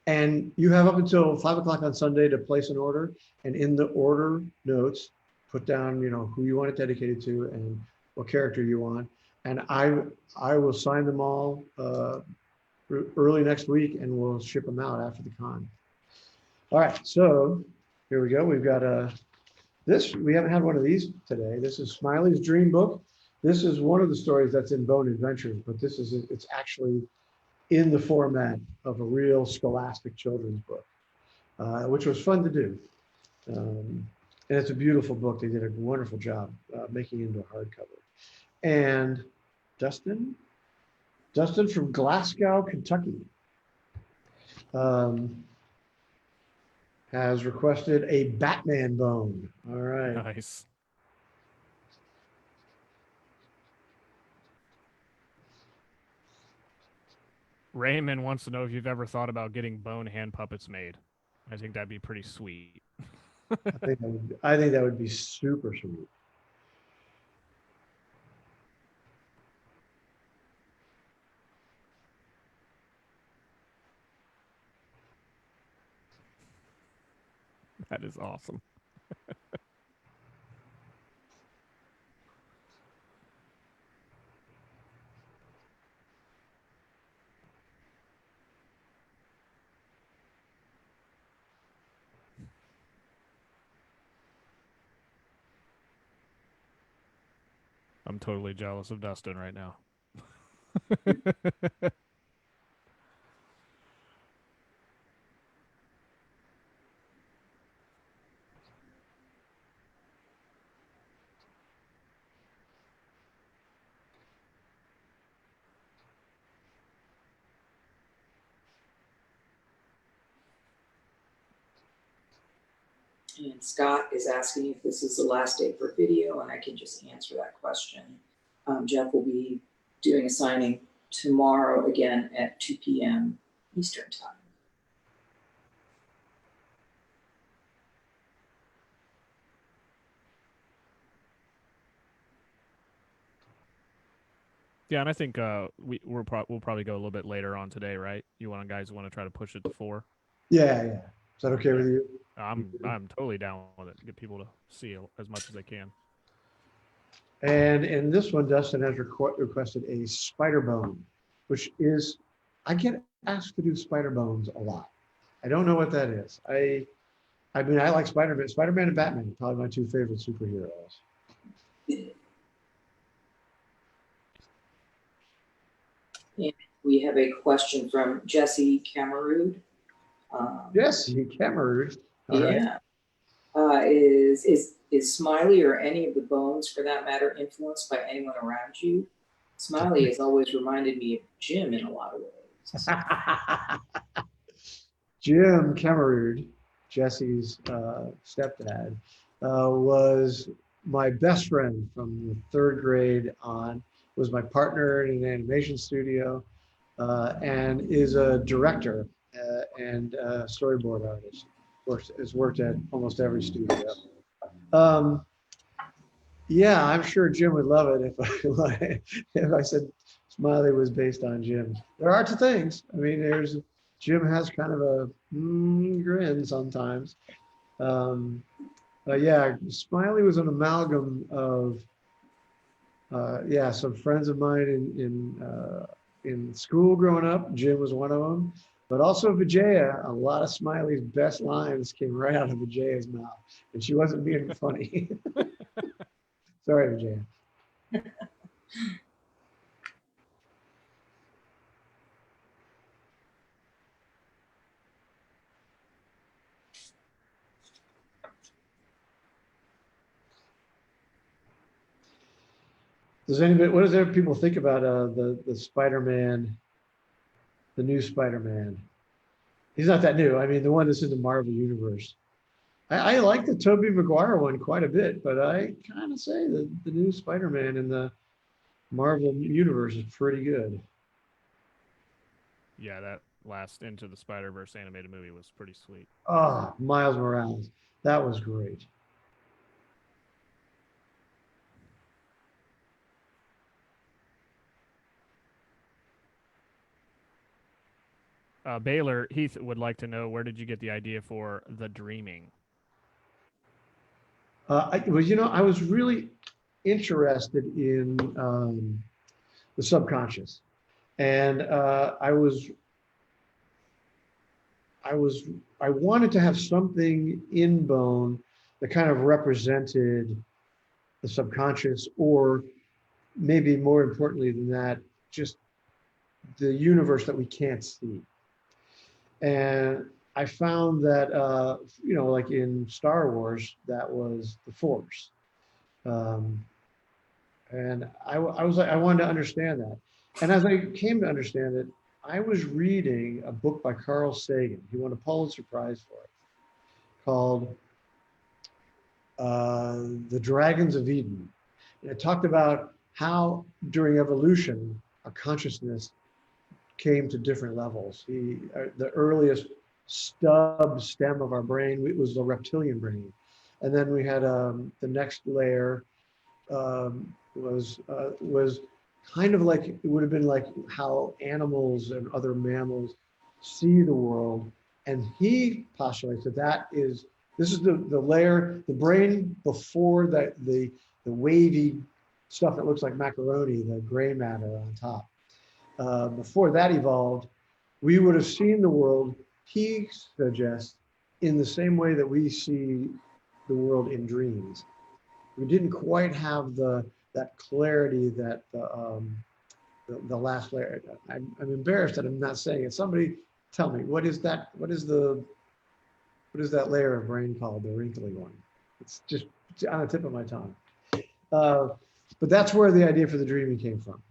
And you have up until 5 o'clock on Sunday to place an order. And in the order notes, put down, who you want it dedicated to and what character you want. And I will sign them all early next week, and we'll ship them out after the con. All right, so here we go. We've got this. We haven't had one of these today. This is Smiley's Dream Book. This is one of the stories that's in Bone Adventures, but it's actually in the format of a real scholastic children's book, which was fun to do. And it's a beautiful book. They did a wonderful job making it into a hardcover. And Dustin from Glasgow, Kentucky, has requested a Batman bone. All right. Nice. Raymond wants to know if you've ever thought about getting bone hand puppets made. I think that'd be pretty sweet. I think that would be super sweet. That is awesome. I'm totally jealous of Dustin right now. And Scott is asking if this is the last day for video, and I can just answer that question. Jeff will be doing a signing tomorrow again at 2 p.m. Eastern time. Yeah, and I think we'll probably go a little bit later on today, right? You guys want to try to push it to 4? Yeah. Is that okay with you? I'm totally down with it. Get people to see as much as they can. And in this one, Dustin has requested a spider bone, which is, I get asked to do spider bones a lot. I don't know what that is. I mean, I like Spider-Man. Spider-Man and Batman are probably my 2 favorite superheroes. And we have a question from Jesse Camerood. Yes, Cameroon. All right. Yeah. Is Smiley or any of the bones, for that matter, influenced by anyone around you? Smiley has always reminded me of Jim in a lot of ways. Jim Kemmerud, Jesse's stepdad, was my best friend from the 3rd grade on, was my partner in an animation studio, and is a director and storyboard artist. Has worked at almost every studio. Yeah, I'm sure Jim would love it if I said Smiley was based on Jim. There are 2 things. I mean, Jim has kind of a grin sometimes. Yeah, Smiley was an amalgam of yeah, some friends of mine in school growing up. Jim was one of them, but also Vijaya. A lot of Smiley's best lines came right out of Vijaya's mouth, and she wasn't being funny. Sorry, Vijaya. What does people think about the Spider-Man, the new Spider-Man? He's not that new. I mean, the one that's in the Marvel universe. I like the Tobey Maguire one quite a bit, but I kind of say that the new Spider-Man in the Marvel universe is pretty good. Yeah, that last Into the Spider-Verse animated movie was pretty sweet. Oh, Miles Morales. That was great. Baylor Heath would like to know, where did you get the idea for The Dreaming? Well, I was really interested in the subconscious, and I wanted to have something in bone that kind of represented the subconscious, or maybe more importantly than that, just the universe that we can't see. And I found that, like in Star Wars, that was the Force. And I was like, I wanted to understand that. And as I came to understand it, I was reading a book by Carl Sagan. He won a Pulitzer Prize for it, called The Dragons of Eden. And it talked about how during evolution, our consciousness came to different levels. The earliest stem of our brain, it was the reptilian brain. And then we had the next layer was kind of like, it would have been like how animals and other mammals see the world. And he postulates that this is the layer, the brain before the wavy stuff that looks like macaroni, the gray matter on top. Before that evolved, we would have seen the world, he suggests, in the same way that we see the world in dreams. We didn't quite have that clarity that the last layer. I'm embarrassed that I'm not saying it. Somebody tell me, what is that layer of brain called, the wrinkly one? It's just on the tip of my tongue. But that's where the idea for the dreaming came from,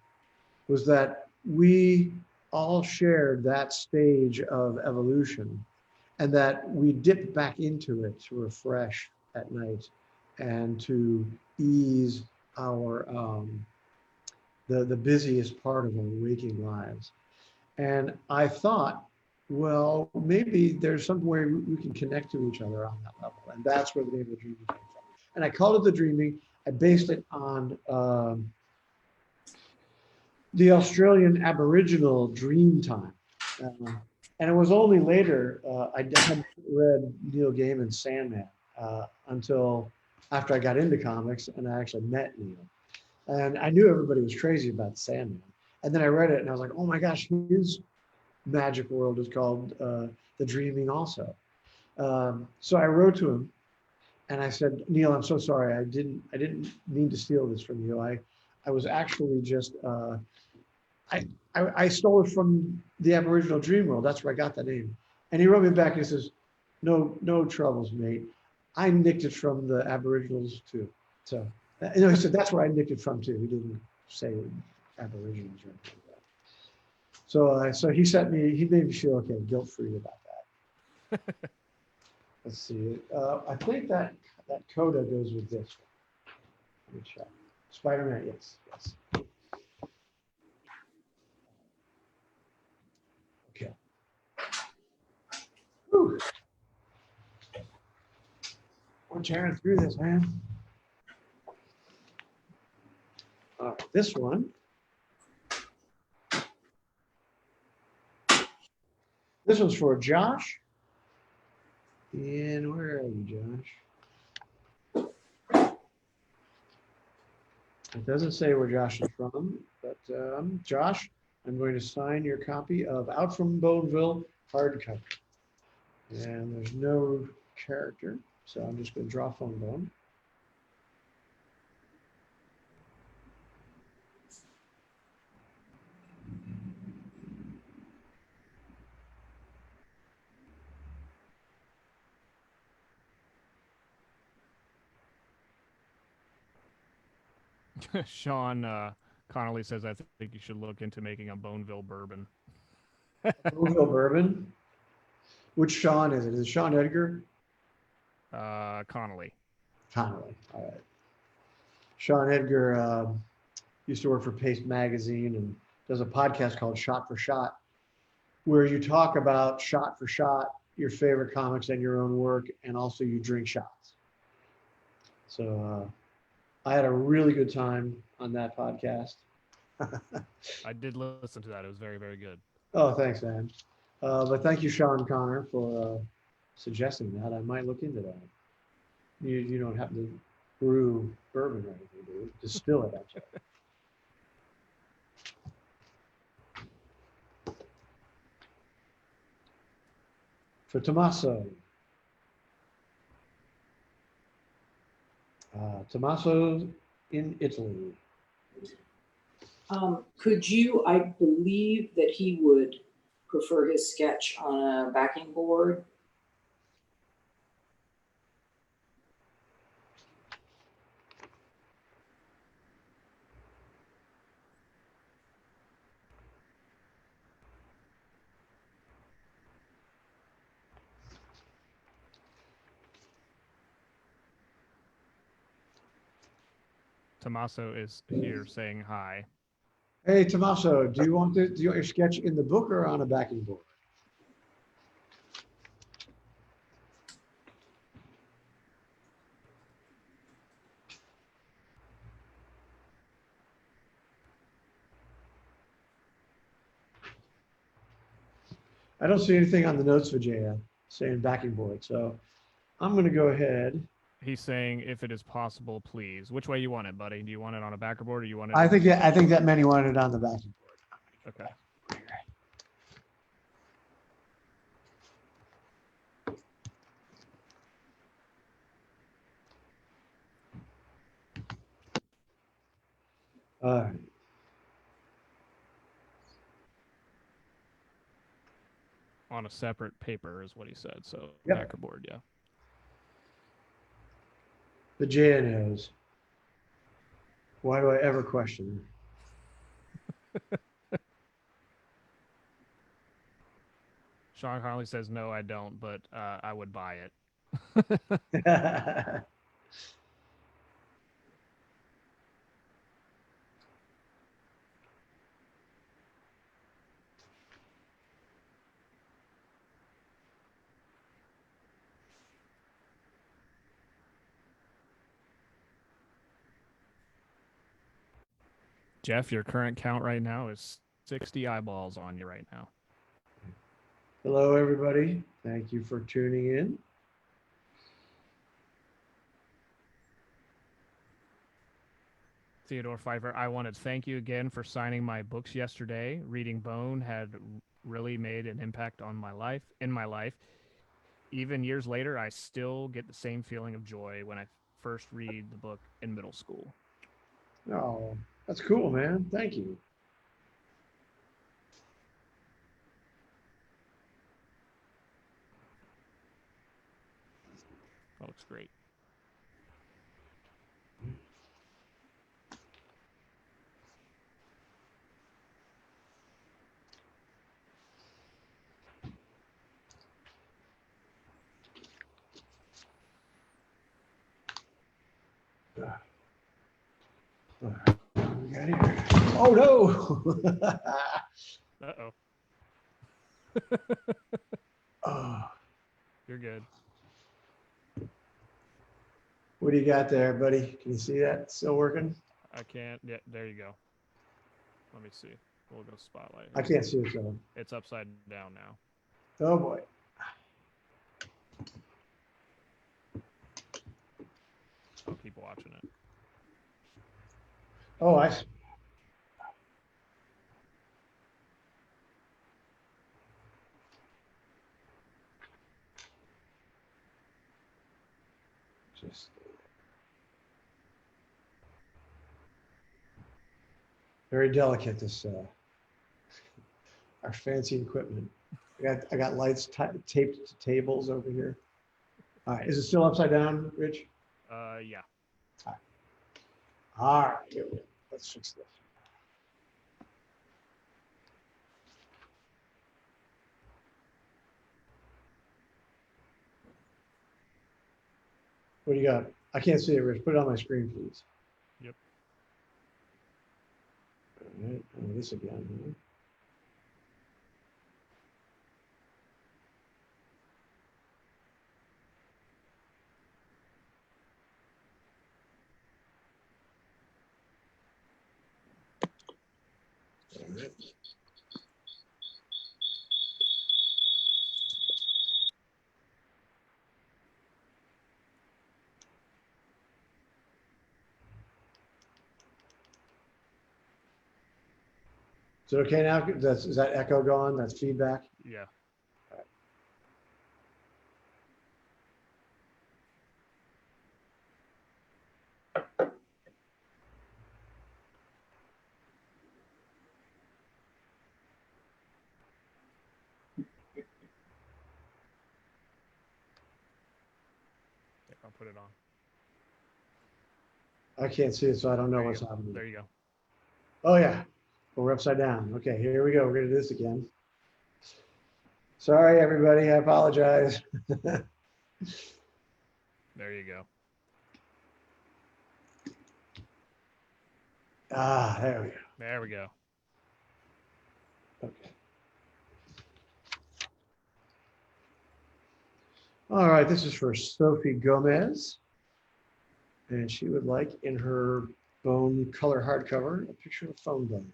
was that we all shared that stage of evolution, and that we dipped back into it to refresh at night and to ease our the busiest part of our waking lives. And I thought, well, maybe there's some way we can connect to each other on that level, and that's where the name of the dreaming came from. And I called it The Dreaming. I based it on the Australian Aboriginal dream time. And it was only later, I hadn't read Neil Gaiman's Sandman until after I got into comics and I actually met Neil. And I knew everybody was crazy about Sandman. And then I read it and I was like, oh my gosh, his magic world is called The Dreaming also. So I wrote to him and I said, Neil, I'm so sorry. I didn't mean to steal this from you. I was actually just, I stole it from the Aboriginal dream world. That's where I got the name. And he wrote me back and he says, no troubles, mate. I nicked it from the Aboriginals too. So, he said that's where I nicked it from too. He didn't say Aboriginals or anything like that. So he made me feel okay, guilt-free about that. Let's see. I think that coda goes with this one. Let me check. Spider-Man, yes. Okay. Whew. We're tearing through this, man. This one. This one's for Josh. And where are you, Josh? It doesn't say where Josh is from, but Josh, I'm going to sign your copy of Out from Boneville hardcover. And there's no character, so I'm just going to draw phone bone. Sean Connolly says, I think you should look into making a Boneville bourbon. Boneville bourbon. Which Sean is it? Is it Sean Edgar? Connolly. Connolly. All right. Sean Edgar used to work for Paste Magazine and does a podcast called Shot for Shot, where you talk about shot for shot, your favorite comics and your own work, and also you drink shots. So I had a really good time on that podcast. I did listen to that. It was very, very good. Oh, thanks, man. But thank you, Sean Connor, for suggesting that. I might look into that. You don't have to brew bourbon or anything, do you? Distill it, actually. For Tommaso. Tommaso in Italy. Could you, I believe that he would prefer his sketch on a backing board. Tommaso is here saying hi. Hey, Tommaso, do you want your sketch in the book or on a backing board? I don't see anything on the notes, Vijaya, saying backing board. So I'm going to go ahead. He's saying, if it is possible, please. Which way you want it, buddy? Do you want it on a backer board or you want it? I think that many wanted it on the backing board. Okay. All right. On a separate paper is what he said. So Yep. backer board, yeah. Vijaya knows. Why do I ever question her? Sean Connolly says, no, I don't, but I would buy it. Jeff, your current count right now is 60 eyeballs on you right now. Hello, everybody. Thank you for tuning in. Theodore Pfeiffer, I want to thank you again for signing my books yesterday. Reading Bone had really made an impact on my life, Even years later, I still get the same feeling of joy when I first read the book in middle school. Oh, that's cool, man. Thank you. That looks great. All right, what we got here? Oh, no. Uh-oh. Oh, You're good. what do you got there, buddy? Can you see that? Still working? I can't. Yeah, there you go. Let me see. We'll go spotlight. I can't see it though. It's upside down now. Oh, boy. I'll keep watching it. Oh, I see. Just very delicate, this, our fancy equipment. I got lights taped to tables over here. All right, is it still upside down, Rich? Yeah. All right, here we go. Let's fix this. What do you got? I can't see it, Rich. Put it on my screen, please. Yep. All right, this again. Huh? All right. Is it okay now? Is that echo gone? That's feedback? Yeah. Yeah, I'll put it on. I can't see it, so I don't know There you what's go. happening. There you go. Oh, yeah. Well, we're upside down. Okay, here we go. We're going to do this again. Sorry, everybody. I apologize. There you go. Ah, there we go. There we go. Okay. All right, this is for Sophie Gomez. And she would like in her bone color hardcover a picture of a phone bone.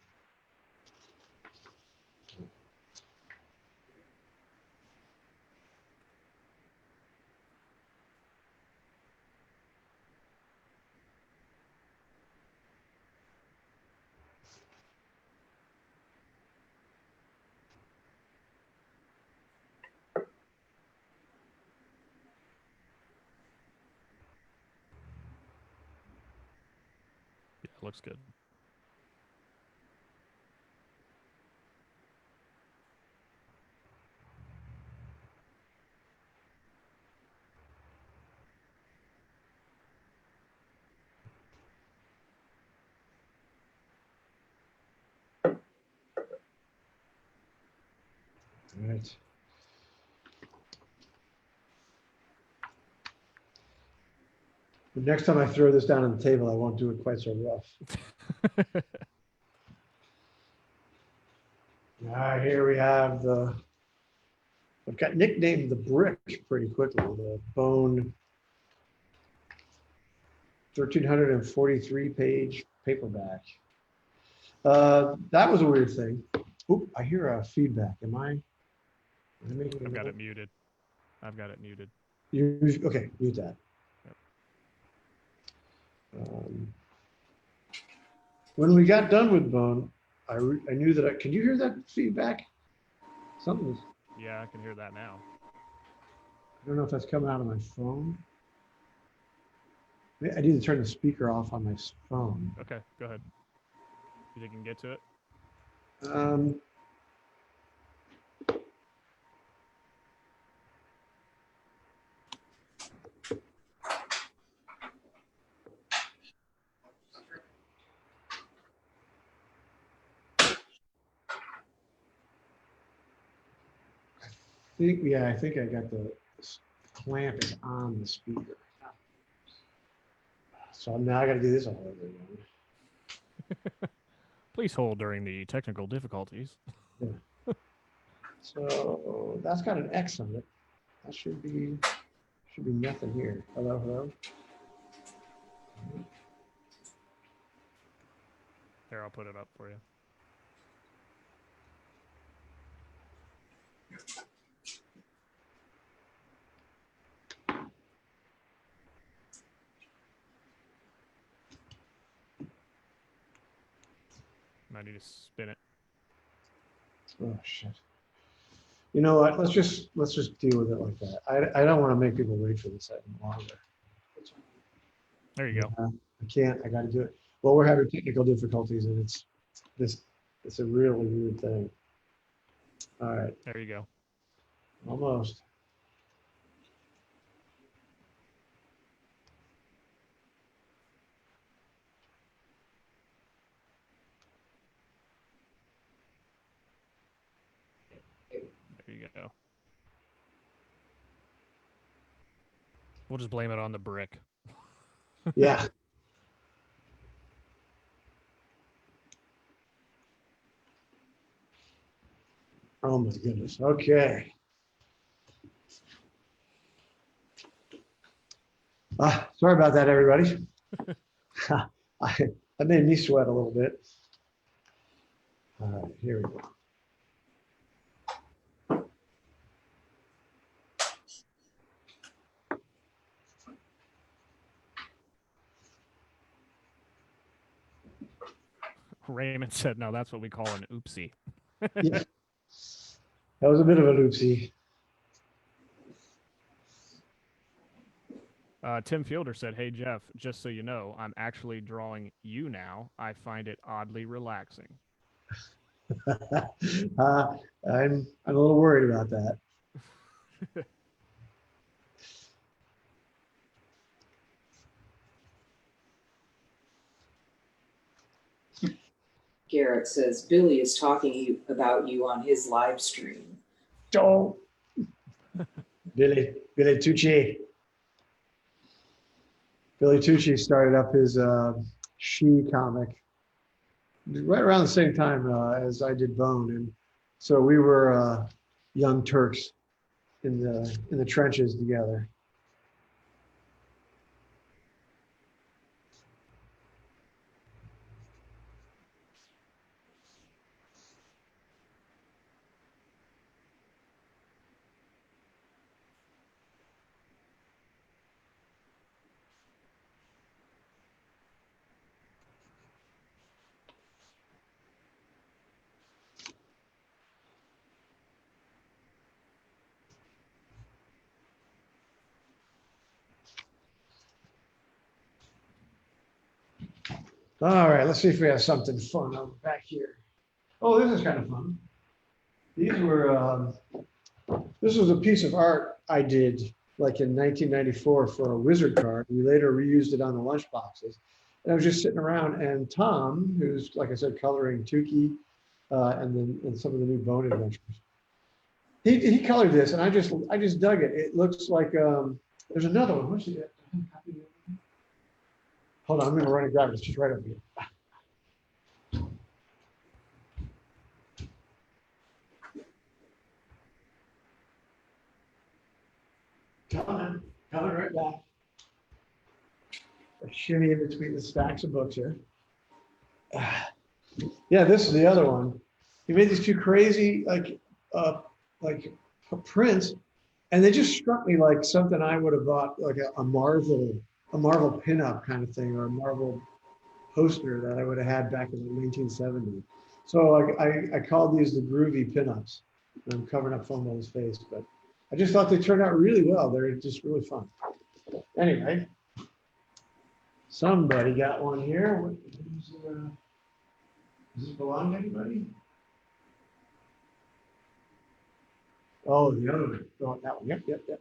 Yeah, it looks good. All right. The next time I throw this down on the table, I won't do it quite so rough. All right, here we have I've got nicknamed the brick pretty quickly, the bone 1,343 page paperback. That was a weird thing. Oop, I hear a feedback. Am I making I've got a it muted. I've got it muted. Okay, mute that. Yep. When we got done with bone, I knew that can you hear that feedback? Something's, Yeah, I can hear that now. I don't know if that's coming out of my phone. I need to turn the speaker off on my phone. Okay, go ahead. You think you can get to it? I think I got the clamp is on the speaker. So now I got to do this all over again. Please hold during the technical difficulties. So that's got an X on it. That should be nothing here. Hello, hello. Here, I'll put it up for you. I need to spin it. Oh shit. You know what? Let's just deal with it like that. I don't want to make people wait for this any longer. There you go. I can't. I got to do it. Well, we're having technical difficulties, and it's a really weird thing. All right, There you go. almost. There you go. We'll just blame it on the brick. Yeah. Oh my goodness. Okay. Sorry about that, everybody. That made me sweat a little bit. All right, here we go. Raymond said, no, that's what we call an oopsie. Yeah. That was a bit of a oopsie. Tim Fielder said, hey, Jeff, just so you know, I'm actually drawing you now. I find it oddly relaxing. I'm a little worried about that. Garrett says Billy is talking about you on his live stream. Don't. Billy Tucci. Billy Tucci started up his She comic right around the same time as I did Bone, and so we were young Turks in the trenches together. All right, let's see if we have something fun on back here. Oh, this is kind of fun. These were, this was a piece of art I did like in 1994 for a wizard card. We later reused it on the lunch boxes. And I was just sitting around, and Tom, who's, like I said, coloring Tukey and some of the new Bone Adventures, he colored this, and I just dug it. It looks like there's another one. Where's it? Hold on, I'm going to run and grab it. It's just right over here. Coming right back. A shimmy in between the stacks of books here. Yeah, this is the other one. He made these two crazy like prints, and they just struck me like something I would have bought, like a Marvel pinup kind of thing, or a Marvel poster that I would have had back in the 1970s. So I called these the groovy pinups. I'm covering up Fomo's face, but I just thought they turned out really well. They're just really fun. Anyway, somebody got one here. Does this belong to anybody? Oh, the other one. Oh, that one. Yep.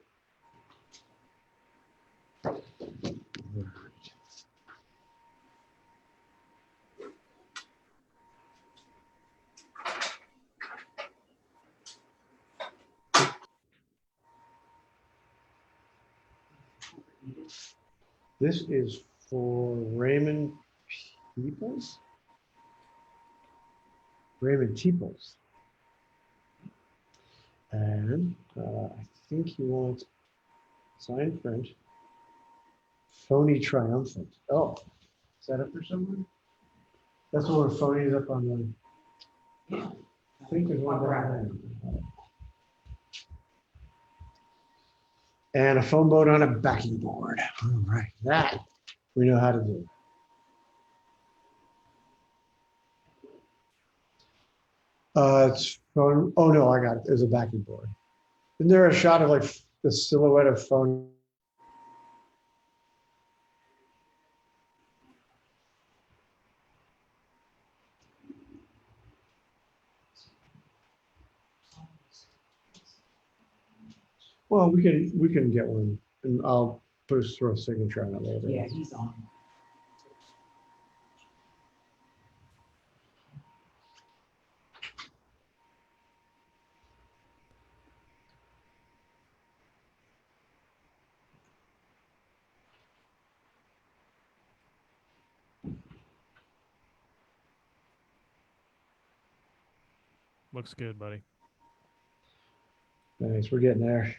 This is for Raymond Peoples. Raymond Teeples. And I think he wants signed print. Phony Triumphant. Oh, is that up for someone? That's the one where Phony's up on the. I think there's one there. And a foam boat on a backing board. All right, that we know how to do. It's phone. Oh no, I got it. There's a backing board. Isn't there a shot of like the silhouette of phone? Well, we can get one, and I'll throw a signature on it later. Yeah, he's on. Looks good, buddy. Nice, we're getting there.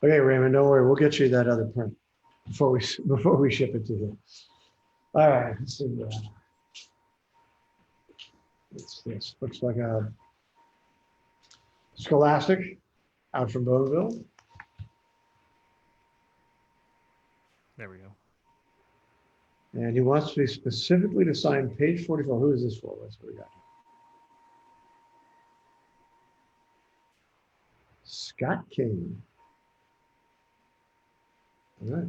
Okay, Raymond, don't worry, we'll get you that other print before we ship it to you. All right, let's see. This looks like a Scholastic out from Bonneville. There we go. And he wants me specifically to sign page 44. Who is this for? Let's what we got. Scott King. All right.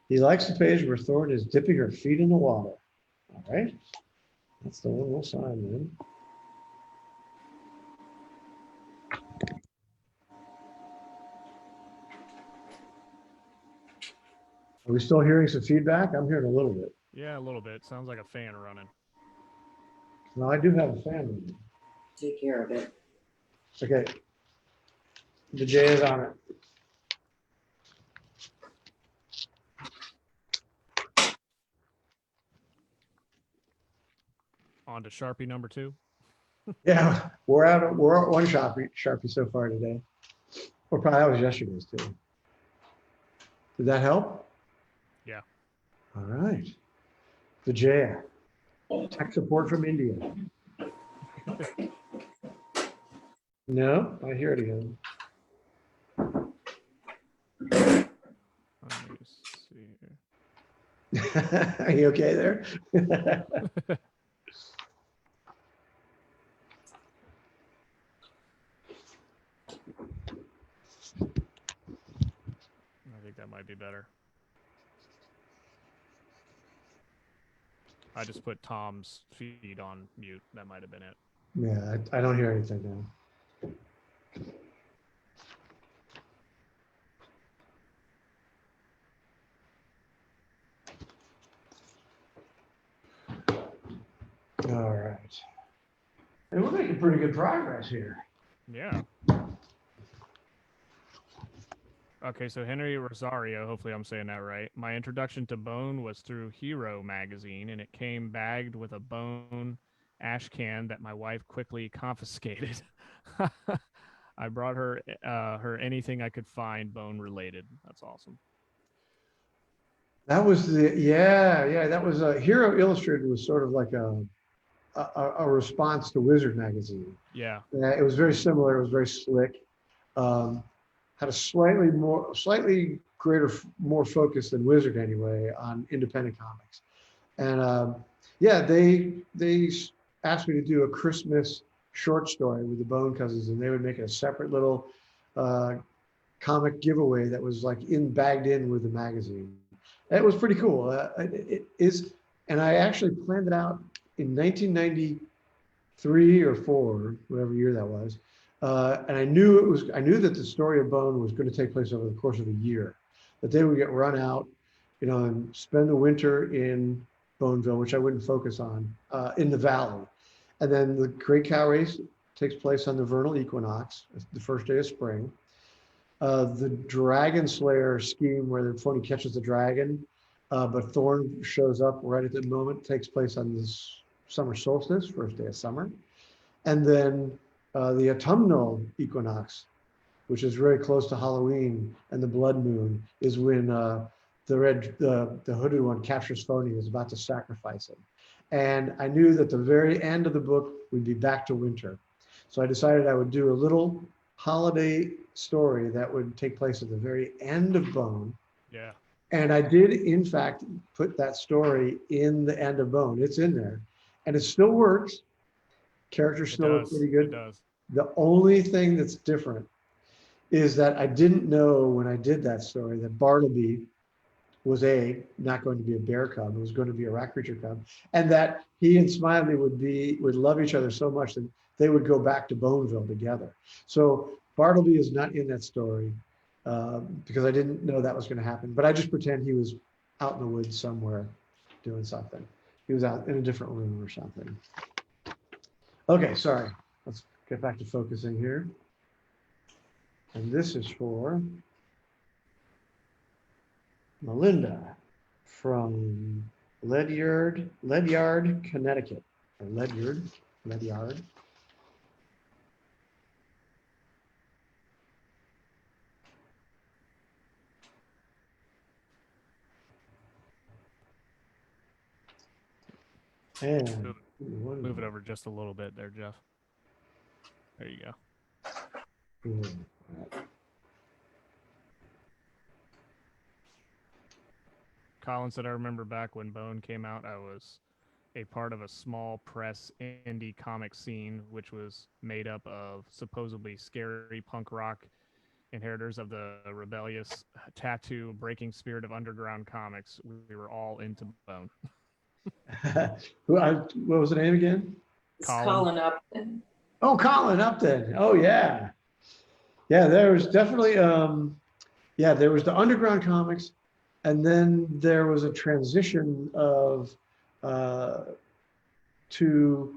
He likes the page where Thornton is dipping her feet in the water. All right. That's the one we'll sign then. Are we still hearing some feedback? I'm hearing a little bit. Yeah, a little bit. Sounds like a fan running. Now, I do have a fan with me. Take care of it. Okay. The J is on it. On to Sharpie number 2. Yeah, we're at one Sharpie so far today. Or probably that was yesterday's too. Did that help? Yeah. All right. The J. Tech support from India. No, I hear it again. Let me see here. Are you okay there? I think that might be better. I just put Tom's feed on mute. That might have been it. Yeah, I don't hear anything now. All right. And we're making pretty good progress here. Yeah. Okay, so Henry Rosario, hopefully I'm saying that right. My introduction to Bone was through Hero magazine, and it came bagged with a Bone ash can that my wife quickly confiscated. I brought her anything I could find Bone related. That's awesome. That was that was Hero Illustrated was sort of like a response to Wizard magazine. Yeah. It was very similar. It was very slick. Had a slightly greater, more focus than Wizard anyway on independent comics. And they asked me to do a Christmas short story with the Bone Cousins, and they would make a separate little comic giveaway that was like bagged in with the magazine. That was pretty cool. It is, and I actually planned it out in 1993 or 4, whatever year that was. And I knew that the story of Bone was going to take place over the course of a year, that they would get run out, and spend the winter in Boneville, which I wouldn't focus on, in the valley. And then the Great Cow Race takes place on the vernal equinox, the first day of spring. The Dragon Slayer scheme where the phony catches the dragon, but Thorn shows up right at the moment, takes place on this summer solstice, first day of summer. And then the autumnal equinox, which is very close to Halloween and the blood moon, is when the hooded one captures Phony and is about to sacrifice him. And I knew that the very end of the book would be back to winter. So I decided I would do a little holiday story that would take place at the very end of Bone. Yeah. And I did, in fact, put that story in the end of Bone. It's in there. And it still works. Characters still look pretty good. It does. The only thing that's different is that I didn't know when I did that story that Bartleby was not going to be a bear cub, it was going to be a rock creature cub, and that he and Smiley would love each other so much that they would go back to Boneville together. So Bartleby is not in that story because I didn't know that was going to happen, but I just pretend he was out in the woods somewhere doing something. He was out in a different room or something. Okay, sorry. Let's get back to focusing here. And this is for Melinda from Ledyard, Connecticut, or Ledyard. And Move it over just a little bit there, Jeff. There you go. Colin said, I remember back when Bone came out, I was a part of a small press indie comic scene, which was made up of supposedly scary punk rock inheritors of the rebellious tattoo breaking spirit of underground comics. We were all into Bone. What was the name again? It's Colin Upton. Oh, Colin Upton. Oh, yeah. Yeah, there was definitely, there was the underground comics, and then there was a transition of to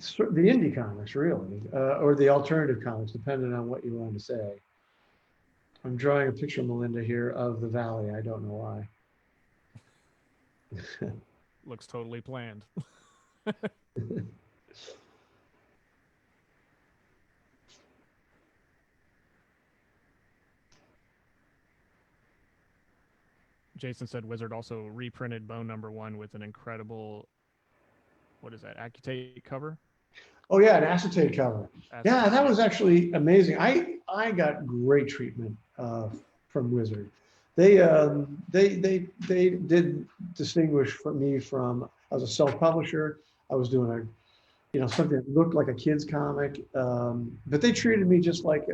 the indie comics, really, or the alternative comics, depending on what you want to say. I'm drawing a picture, Melinda, here of the Valley. I don't know why. Looks totally planned. Jason said Wizard also reprinted Bone #1 with an incredible, what is that, acetate cover? Oh yeah, an acetate cover. Yeah, that was actually amazing. I got great treatment from Wizard. They did distinguish from me from, I was a self-publisher. I was doing something that looked like a kid's comic, but they treated me just like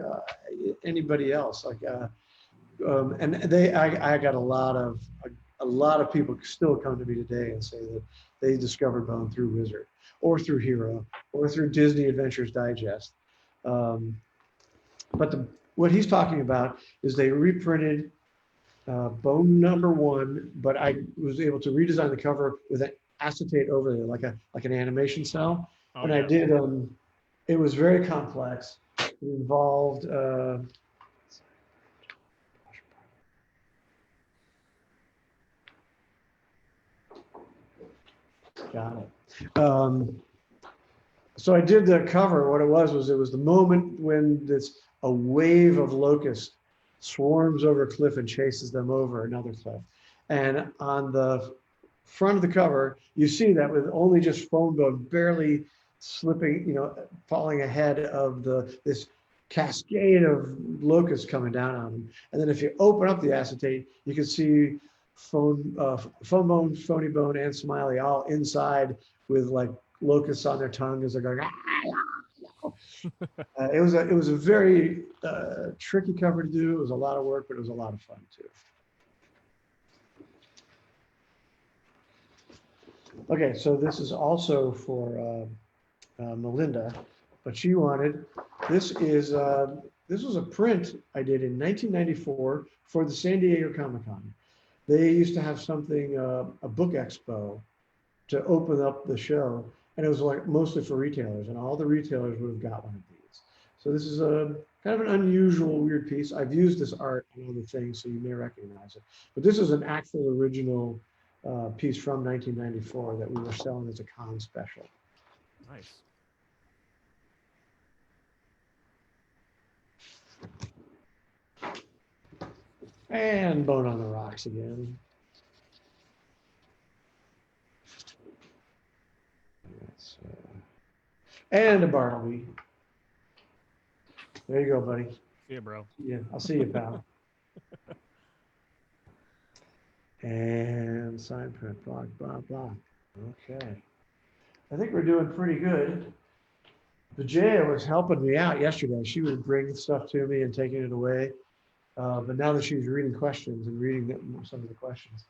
anybody else. And I got a lot of people still come to me today and say that they discovered Bone through Wizard, or through Hero, or through Disney Adventures Digest. But what he's talking about is they reprinted Bone #1, but I was able to redesign the cover with an acetate over there, like an animation cell. Oh, and yeah. I did. It was very complex. It involved. Got it. So I did the cover. What it was the moment when a wave of locusts swarms over a cliff and chases them over another cliff. And on the front of the cover, you see that with only just Phone Bone barely slipping, falling ahead of this cascade of locusts coming down on them. And then if you open up the acetate, you can see Phone Bone, Phony Bone, and Smiley all inside with like locusts on their tongue as they're going. It was a very tricky cover to do. It was a lot of work, but it was a lot of fun too. Okay, so this is also for Melinda, but she wanted, this was a print I did in 1994 for the San Diego Comic-Con. they used to have something, a book expo to open up the show. And it was like mostly for retailers, and all the retailers would have got one of these. So this is a kind of an unusual, weird piece. I've used this art on other things, so you may recognize it. But this is an actual original piece from 1994 that we were selling as a con special. Nice. And Bone on the Rocks again. And a Bartleby. There you go, buddy. Yeah, bro. Yeah, I'll see you, pal. And sign print, blah, blah, blah. Okay. I think we're doing pretty good. Vijaya was helping me out yesterday. She was bringing stuff to me and taking it away. But now that she's reading questions and reading some of the questions,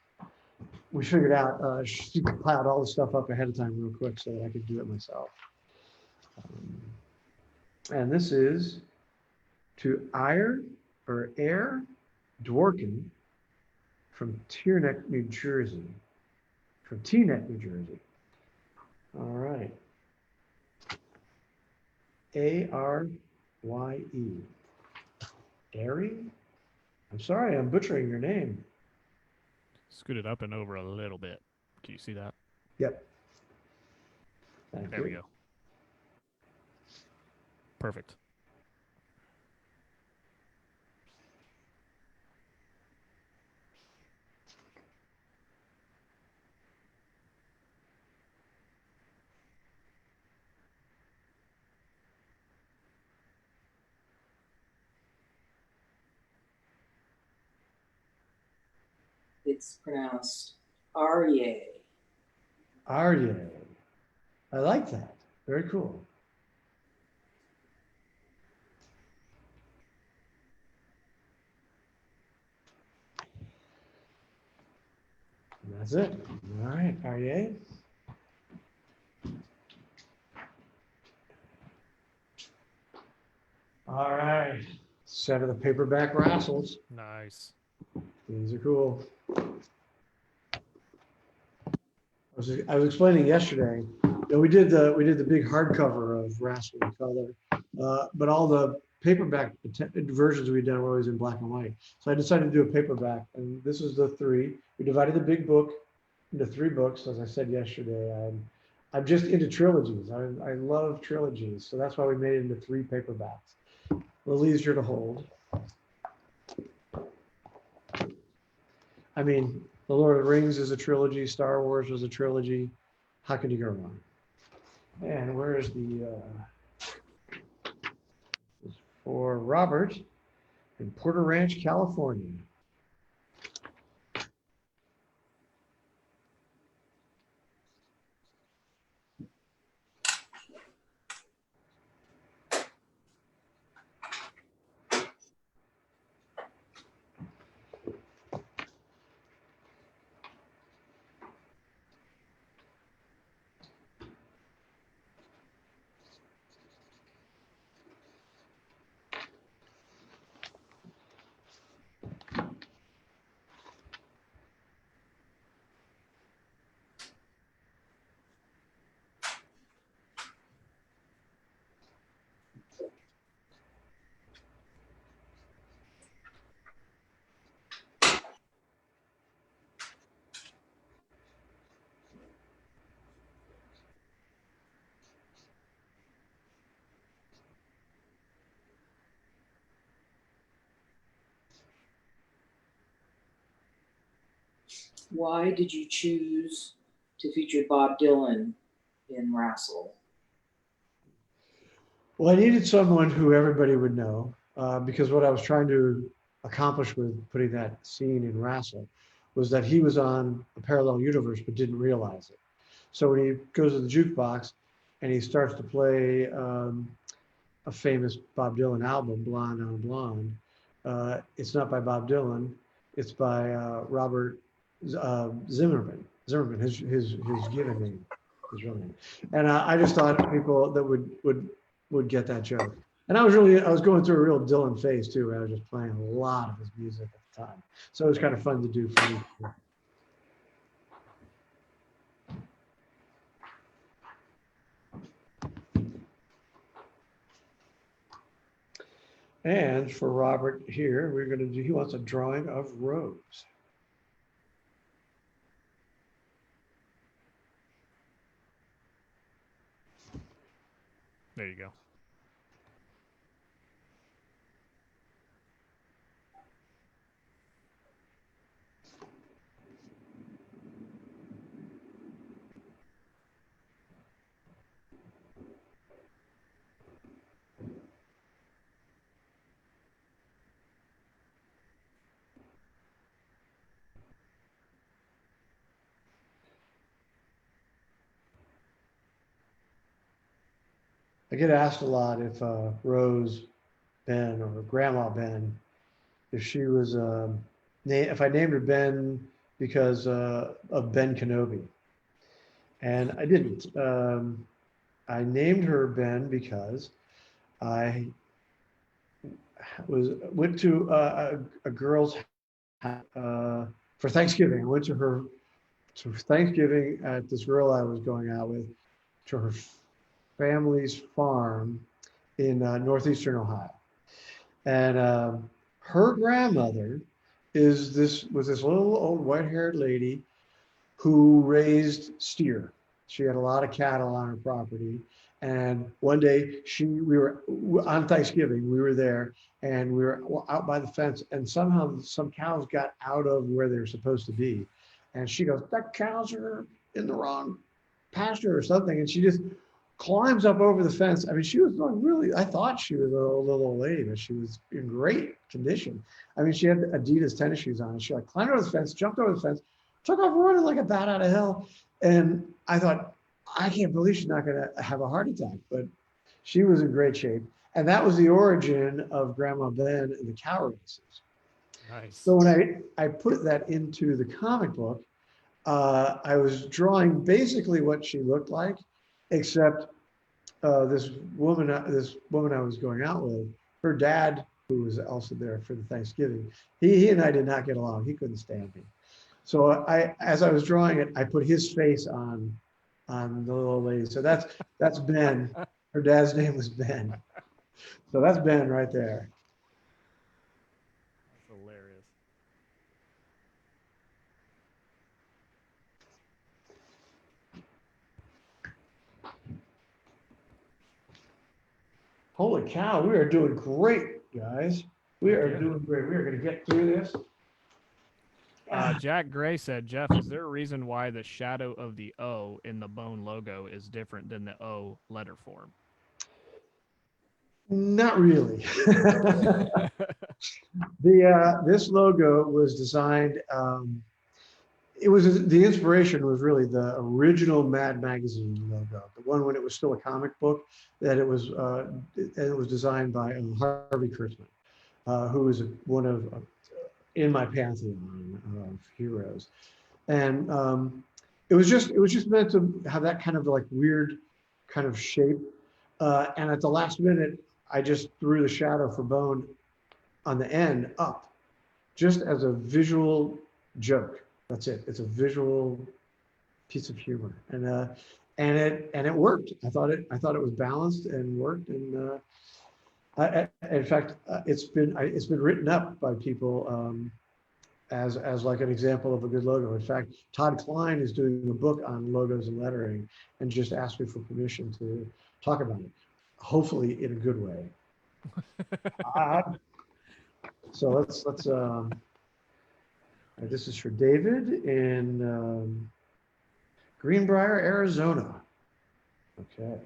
we figured out she compiled all the stuff up ahead of time real quick so that I could do it myself. And this is to Air Dworkin from Teaneck, New Jersey. From Teaneck, New Jersey. All right. A-R-Y-E. Airy? I'm sorry, I'm butchering your name. Scoot it up and over a little bit. Can you see that? Yep. Thank There you. we go. Perfect. It's pronounced Arye. Arye. I like that. Very cool. And that's it. All right, Arye. All right. Set of the paperback Rassles. Nice. These are cool. I was explaining yesterday that we did the big hardcover of Rassle in color, but all the paperback versions we've done were always in black and white. So I decided to do a paperback, and this is the 3. We divided the big book into 3 books, as I said yesterday. I'm just into trilogies. I love trilogies, so that's why we made it into 3 paperbacks. A little easier to hold. I mean, The Lord of the Rings is a trilogy. Star Wars was a trilogy. How can you go wrong? And where is the, for Robert in Porter Ranch, California. Why did you choose to feature Bob Dylan in Rassle? Well, I needed someone who everybody would know, because what I was trying to accomplish with putting that scene in Rassle was that he was on a parallel universe but didn't realize it. So when he goes to the jukebox and he starts to play a famous Bob Dylan album, Blonde on Blonde, it's not by Bob Dylan, it's by Robert Zimmerman, his given name, his real name. And I just thought people that would get that joke. And I was going through a real Dylan phase too, where I was just playing a lot of his music the time. So it was kind of fun to do for me. And for Robert here, we're going to do, he wants a drawing of Rose. There you go. I get asked a lot if Rose Ben or Grandma Ben, if she was, if I named her Ben because of Ben Kenobi. And I didn't. I named her Ben because I went to a girl's for Thanksgiving. I went to Thanksgiving at this girl I was going out with, to her family's farm in northeastern Ohio. And her grandmother was this little old white-haired lady who raised steer. She had a lot of cattle on her property. And one day we were on Thanksgiving, we were there and we were out by the fence, and somehow some cows got out of where they were supposed to be. And she goes, "That cows are in the wrong pasture or something." And she just climbs up over the fence. I mean, she was going really, I thought she was a little old lady, but she was in great condition. I mean, she had Adidas tennis shoes on, and she like climbed over the fence, jumped over the fence, took off running like a bat out of hell. And I thought, I can't believe she's not going to have a heart attack, but she was in great shape. And that was the origin of Grandma Ben and the cow races. Nice. So when I put that into the comic book, I was drawing basically what she looked like, except this woman I was going out with, her dad, who was also there for the Thanksgiving, he and I did not get along. He couldn't stand me. So as I was drawing it, I put his face on the little lady. So that's Ben. Her dad's name was Ben. So that's Ben right there. That's hilarious. Holy cow, we are doing great, guys. We are Yeah. doing great. We are going to get through this. Jack Gray said, "Jeff, is there a reason why the shadow of the O in the Bone logo is different than the O letter form?" Not really. This logo was designed. The inspiration was really the original Mad Magazine logo, the one when it was still a comic book. That it was designed by Harvey Kurtzman, who is one of in my pantheon of heroes, and it was just meant to have that kind of like weird kind of shape. And at the last minute, I just threw the shadow for Bone on the end up, just as a visual joke. That's it. It's a visual piece of humor, and it worked. I thought it was balanced and worked. And in fact, it's been written up by people as like an example of a good logo. In fact, Todd Klein is doing a book on logos and lettering, and just asked me for permission to talk about it, hopefully in a good way. So let's this is for David in Greenbrier, Arizona. Okay.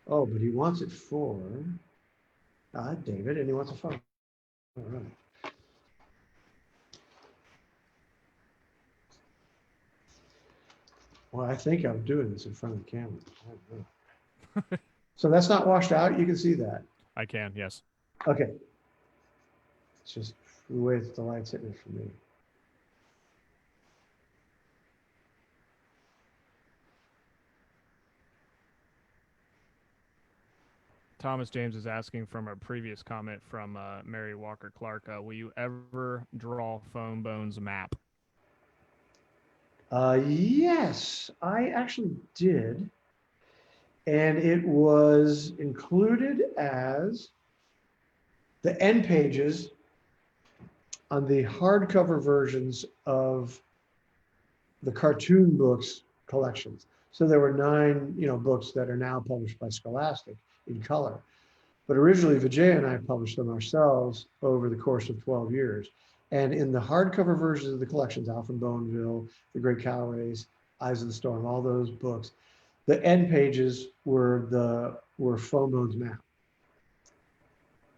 Oh, but he wants it for David, and he wants a phone. All right. Well, I think I'm doing this in front of the camera. I don't know. So that's not washed out. You can see that. I can, yes. Okay. It's just the way that the light's hitting it for me. Thomas James is asking from a previous comment from Mary Walker Clark. Will you ever draw Foam Bones map? Yes, I actually did. And it was included as the end pages on the hardcover versions of the cartoon books collections. So there were 9, books that are now published by Scholastic in color. But originally, Vijay and I published them ourselves over the course of 12 years. And in the hardcover versions of the collections, Al from Boneville, The Great Cowrace, Eyes of the Storm, all those books, the end pages were Foam Bones map.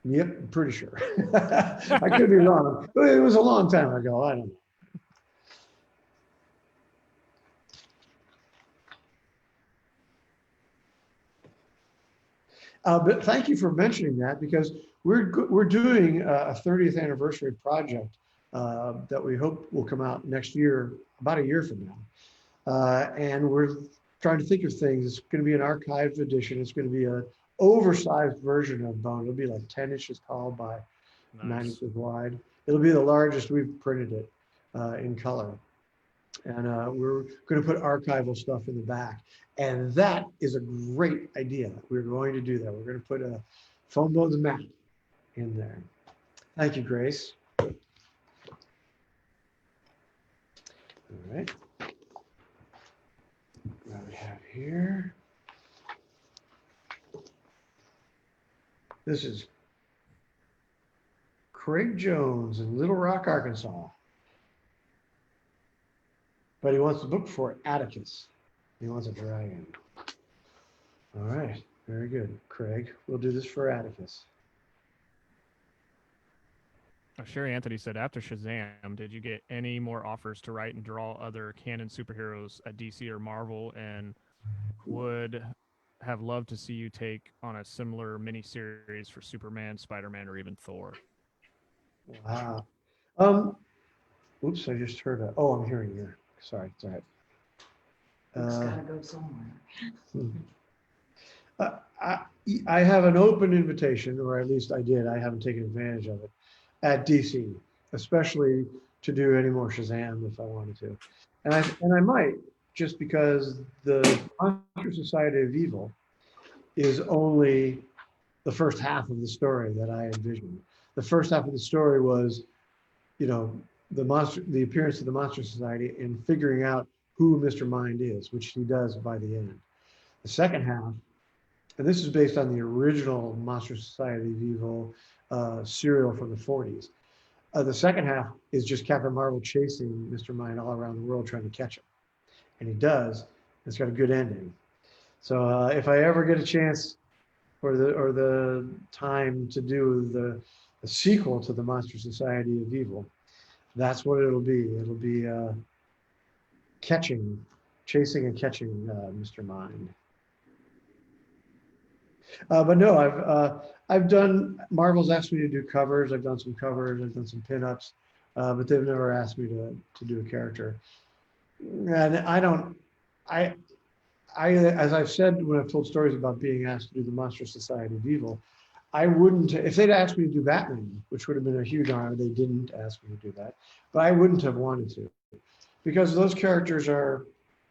Yep, I'm pretty sure. I could be wrong, but it was a long time ago. I don't know. But thank you for mentioning that, because we're doing a 30th anniversary project that we hope will come out next year, about a year from now. And we're trying to think of things. It's going to be an archived edition. It's going to be an oversized version of Bone. It'll be like 10 inches tall by 9 inches wide. It'll be the largest we've printed it in color. And we're going to put archival stuff in the back. And that is a great idea. We're going to do that. We're going to put a Foam Bones map in there. Thank you, Grace. All right. What we have here. This is Craig Jones in Little Rock, Arkansas. But he wants the book for Atticus. He wants a dragon. All right, very good, Craig. We'll do this for Atticus. Sherry Anthony said, after Shazam, did you get any more offers to write and draw other canon superheroes at DC or Marvel, and would have loved to see you take on a similar miniseries for Superman, Spider-Man, or even Thor? Wow. Oops, I just heard a, oh, I'm hearing you. Sorry, it's all right. It's gotta go somewhere. I have an open invitation, or at least I did. I haven't taken advantage of it at DC, especially to do any more Shazam if I wanted to, and I might, just because the Monster Society of Evil is only the first half of the story that I envisioned. The first half of the story was, the appearance of the Monster Society and figuring out who Mr. Mind is, which he does by the end. The second half, and this is based on the original Monster Society of Evil serial from the 40s. The second half is just Captain Marvel chasing Mr. Mind all around the world trying to catch him. And he does. It's got a good ending. So if I ever get a chance or the time to do the sequel to the Monster Society of Evil, that's what it'll be. It'll be chasing and catching Mr. Mind. But no, I've done, Marvel's asked me to do covers. I've done some covers, I've done some pinups, but they've never asked me to do a character. And I, as I've said when I've told stories about being asked to do the Monster Society of Evil, I wouldn't, if they'd asked me to do Batman, which would have been a huge honor, they didn't ask me to do that, but I wouldn't have wanted to, because those characters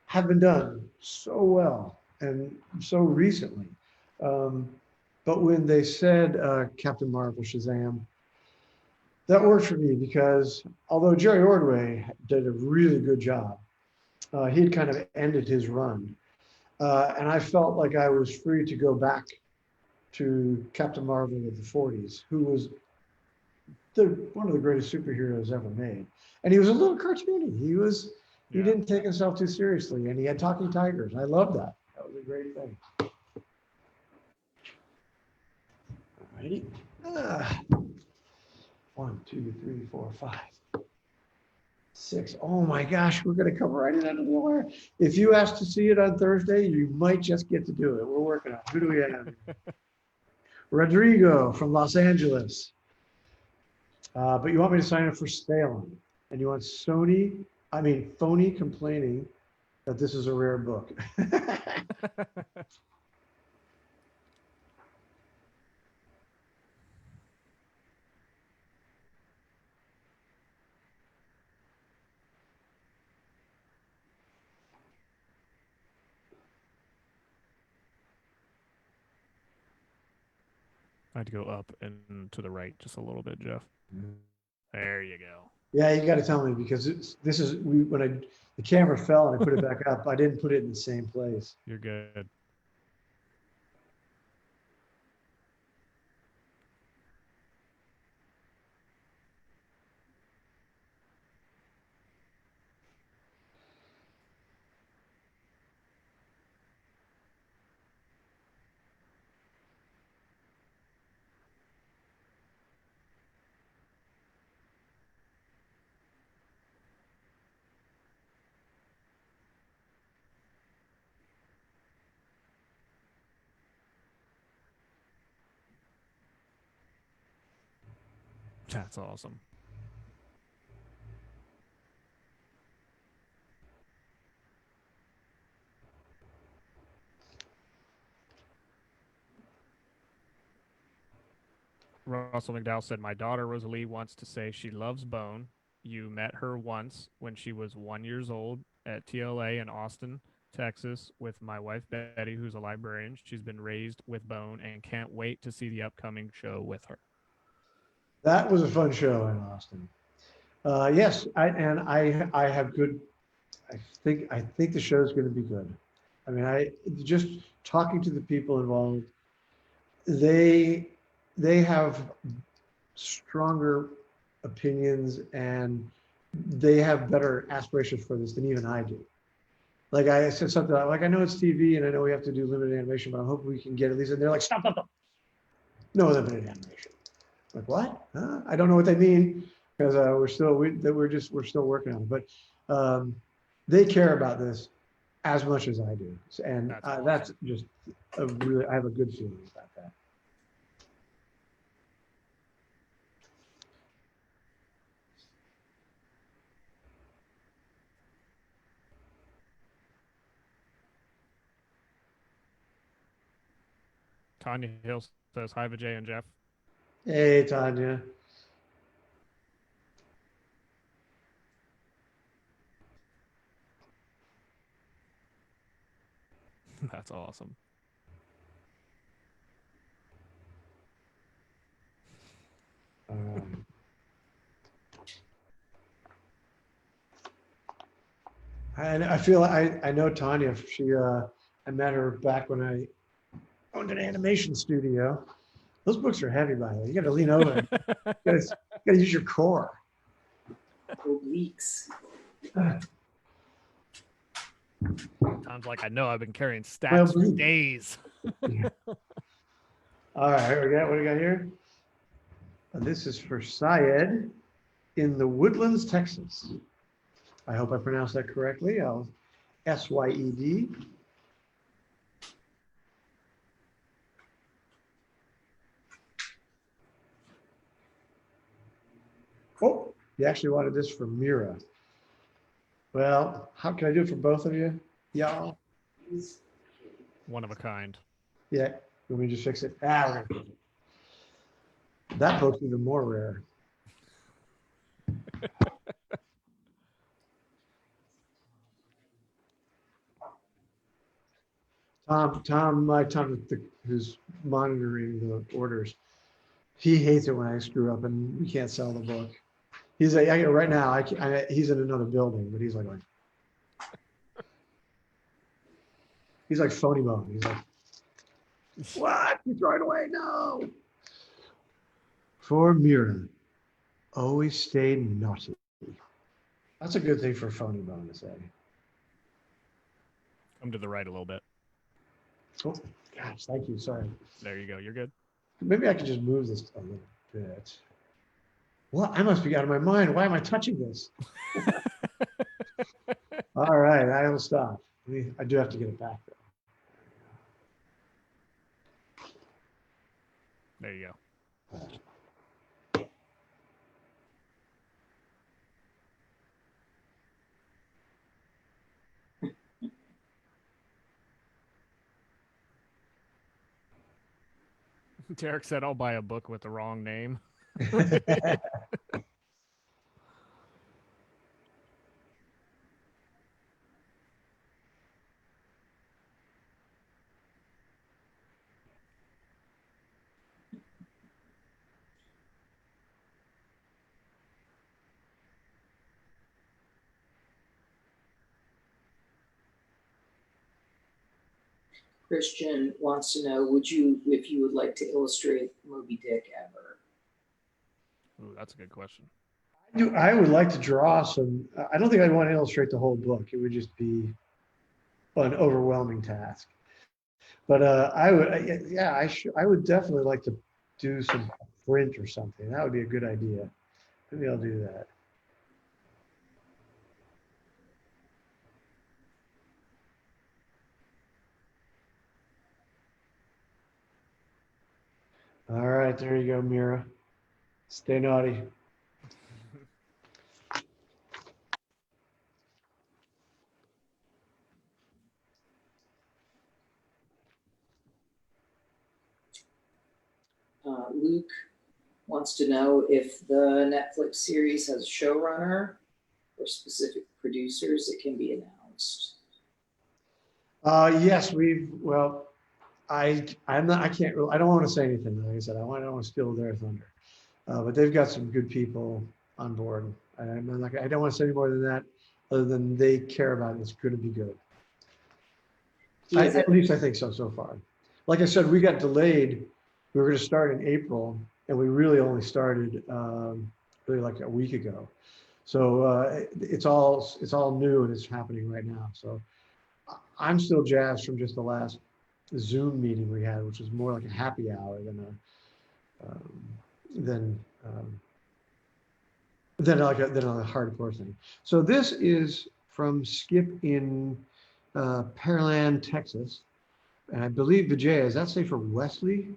have been done so well and so recently. But when they said Captain Marvel, Shazam, that worked for me, because although Jerry Ordway did a really good job, he had kind of ended his run. And I felt like I was free to go back to Captain Marvel of the 40s, who was one of the greatest superheroes ever made. And he was a little cartoony. He didn't take himself too seriously, and he had talking tigers. I loved that. That was a great thing. All righty. 1, 2, 3, 4, 5, 6. Oh my gosh, we're going to come right in under the wire. If you ask to see it on Thursday, you might just get to do it. We're working on it. Who do we have? Rodrigo from Los Angeles. But you want me to sign up for Salem, and you want phony complaining that this is a rare book. I had to go up and to the right just a little bit, Jeff. There you go. Yeah, you got to tell me because this is when the camera fell and I put it back up. I didn't put it in the same place. You're good. That's awesome. Russell McDowell said, "My daughter Rosalie wants to say she loves Bone. You met her once when she was 1 year old at TLA in Austin, Texas, with my wife Betty, who's a librarian. She's been raised with Bone and can't wait to see the upcoming show with her." That was a fun show in Austin. Yes, I have good. I think the show is going to be good. I mean, I just talking to the people involved. They they have stronger opinions and they have better aspirations for this than even I do. Like I said something like, I know it's TV and I know we have to do limited animation, but I hope we can get at least. And they're like, stop. No limited animation. Like what? Huh? I don't know what they mean because we're still working on it. But they care about this as much as I do, and that's just a really. I have a good feeling about that. Tanya Hill says, "Hi, Vijay and Jeff." Hey, Tanya. That's awesome. I feel I know Tanya. I met her back when I owned an animation studio. Those books are heavy, by the way. You got to lean over. You got to use your core. Obliques. Sounds like I know. I've been carrying stacks for days. All right, what do we got here? This is for Syed in the Woodlands, Texas. I hope I pronounced that correctly. SYED. Oh, you actually wanted this for Mira. Well, how can I do it for both of you? Y'all? One of a kind. Yeah, let me just fix it. We're gonna fix it. That book's even more rare. Tom, who's monitoring the orders, he hates it when I screw up and we can't sell the book. He's like, right now, he's in another building, but he's like, he's like phony bone. He's like, what? You throw it away? No. For Mira, always stay naughty. That's a good thing for phony bone to say. Come to the right a little bit. Oh, gosh, thank you. Sorry. There you go. You're good. Maybe I could just move this a little bit. Well, I must be out of my mind. Why am I touching this? All right, I will stop. I do have to get it back, though. There you go. Derek said, "I'll buy a book with the wrong name." Christian wants to know, if you would like to illustrate Moby Dick ever? Ooh, that's a good question. I would like to draw some. I don't think I'd want to illustrate the whole book. It would just be an overwhelming task. But I would, yeah, I would definitely like to do some print or something. That would be a good idea. Maybe I'll do that. All right, there you go, Mira. Stay naughty. Luke wants to know if the Netflix series has a showrunner or specific producers that can be announced. Yes, well, I'm not, I can't really, I don't want to say anything. Like I said, I don't want to steal their thunder. But they've got some good people on board. I don't want to say any more than that, other than they care about it. It's going to be good. At least I think so far. Like I said, we got delayed. We were going to start in April, and we really only started really like a week ago. So it's all new and it's happening right now. So I'm still jazzed from just the last Zoom meeting we had, which was more like a happy hour than like a hardcore thing. So this is from Skip in Pearland, Texas, and I believe Vijay. Does that say for Wesley?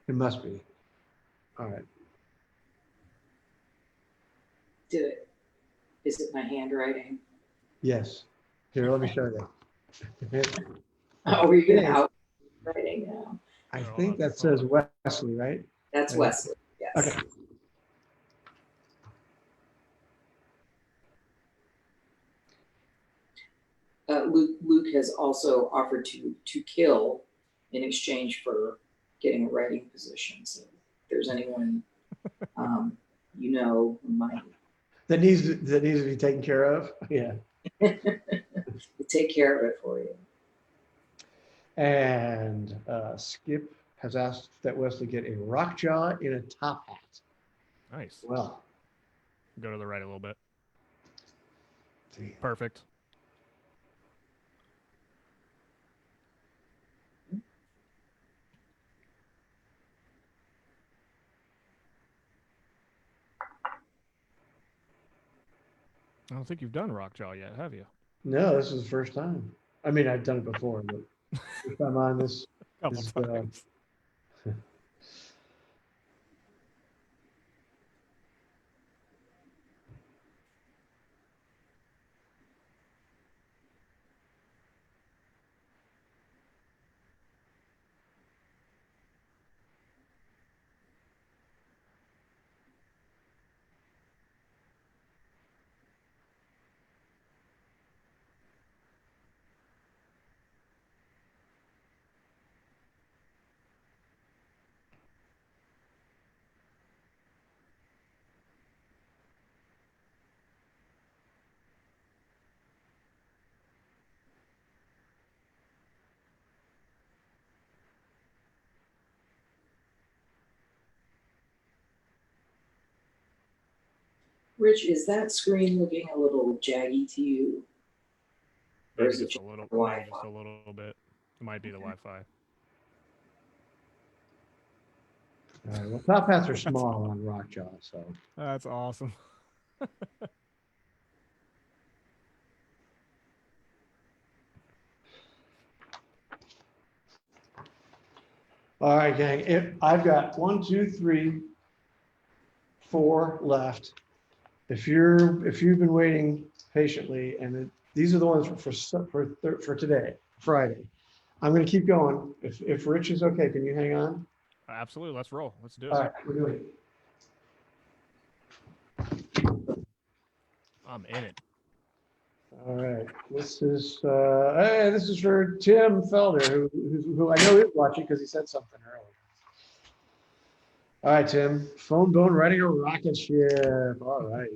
It must be. All right. Did it? Is it my handwriting? Yes. Here, let me show you. Oh, were you going to out writing now? I think that says Wesley, right? That's Wesley. Yes. Okay. Luke has also offered to kill in exchange for getting a writing position. So if there's anyone who might that needs to be taken care of. Yeah. take care of it for you. And Skip has asked that Wesley get a rock jaw in a top hat. Nice. Well, Go to the right a little bit. Perfect. I don't think you've done Rockjaw yet, have you? no, this is the first time. I mean, I've done it before, but if I'm on this, Couple This is, times. Rich, is that screen looking a little jaggy to you? Or Maybe is it just a little. Wi-Fi? Maybe just a little bit. It might be the Wi-Fi. all right, well, top hats are small on rock jaw, so. That's awesome. All right, gang. I've got 1, 2, 3, 4 left. If you've been waiting patiently, and these are the ones for today, Friday. I'm going to keep going. If Rich is okay, can you hang on? Absolutely. Let's roll. Let's do it. All right, we're doing it. I'm in it. All right, this is for Tim Felder, who I know is watching because he said something earlier. All right, Tim, Phone Bone riding a rocket ship. All right.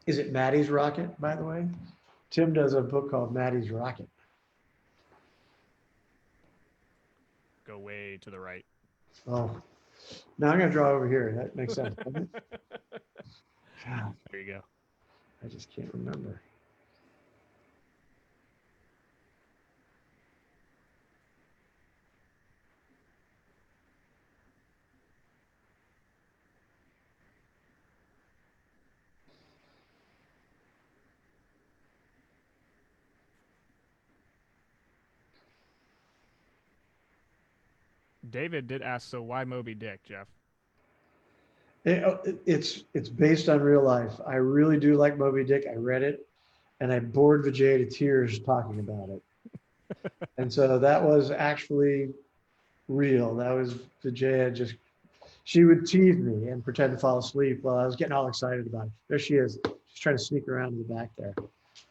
Is it Maddie's Rocket, by the way? Tim does a book called Maddie's Rocket. go way to the right. Oh, now I'm gonna draw over here. That makes sense. doesn't it? God, There you go. I just can't remember. David did ask, so why Moby Dick, Jeff? It's based on real life. I really do like Moby Dick. I read it, and I bored Vijay to tears talking about it. And so that was actually real. That was Vijay just. She would tease me and pretend to fall asleep while I was getting all excited about it. There she is. She's trying to sneak around in the back there.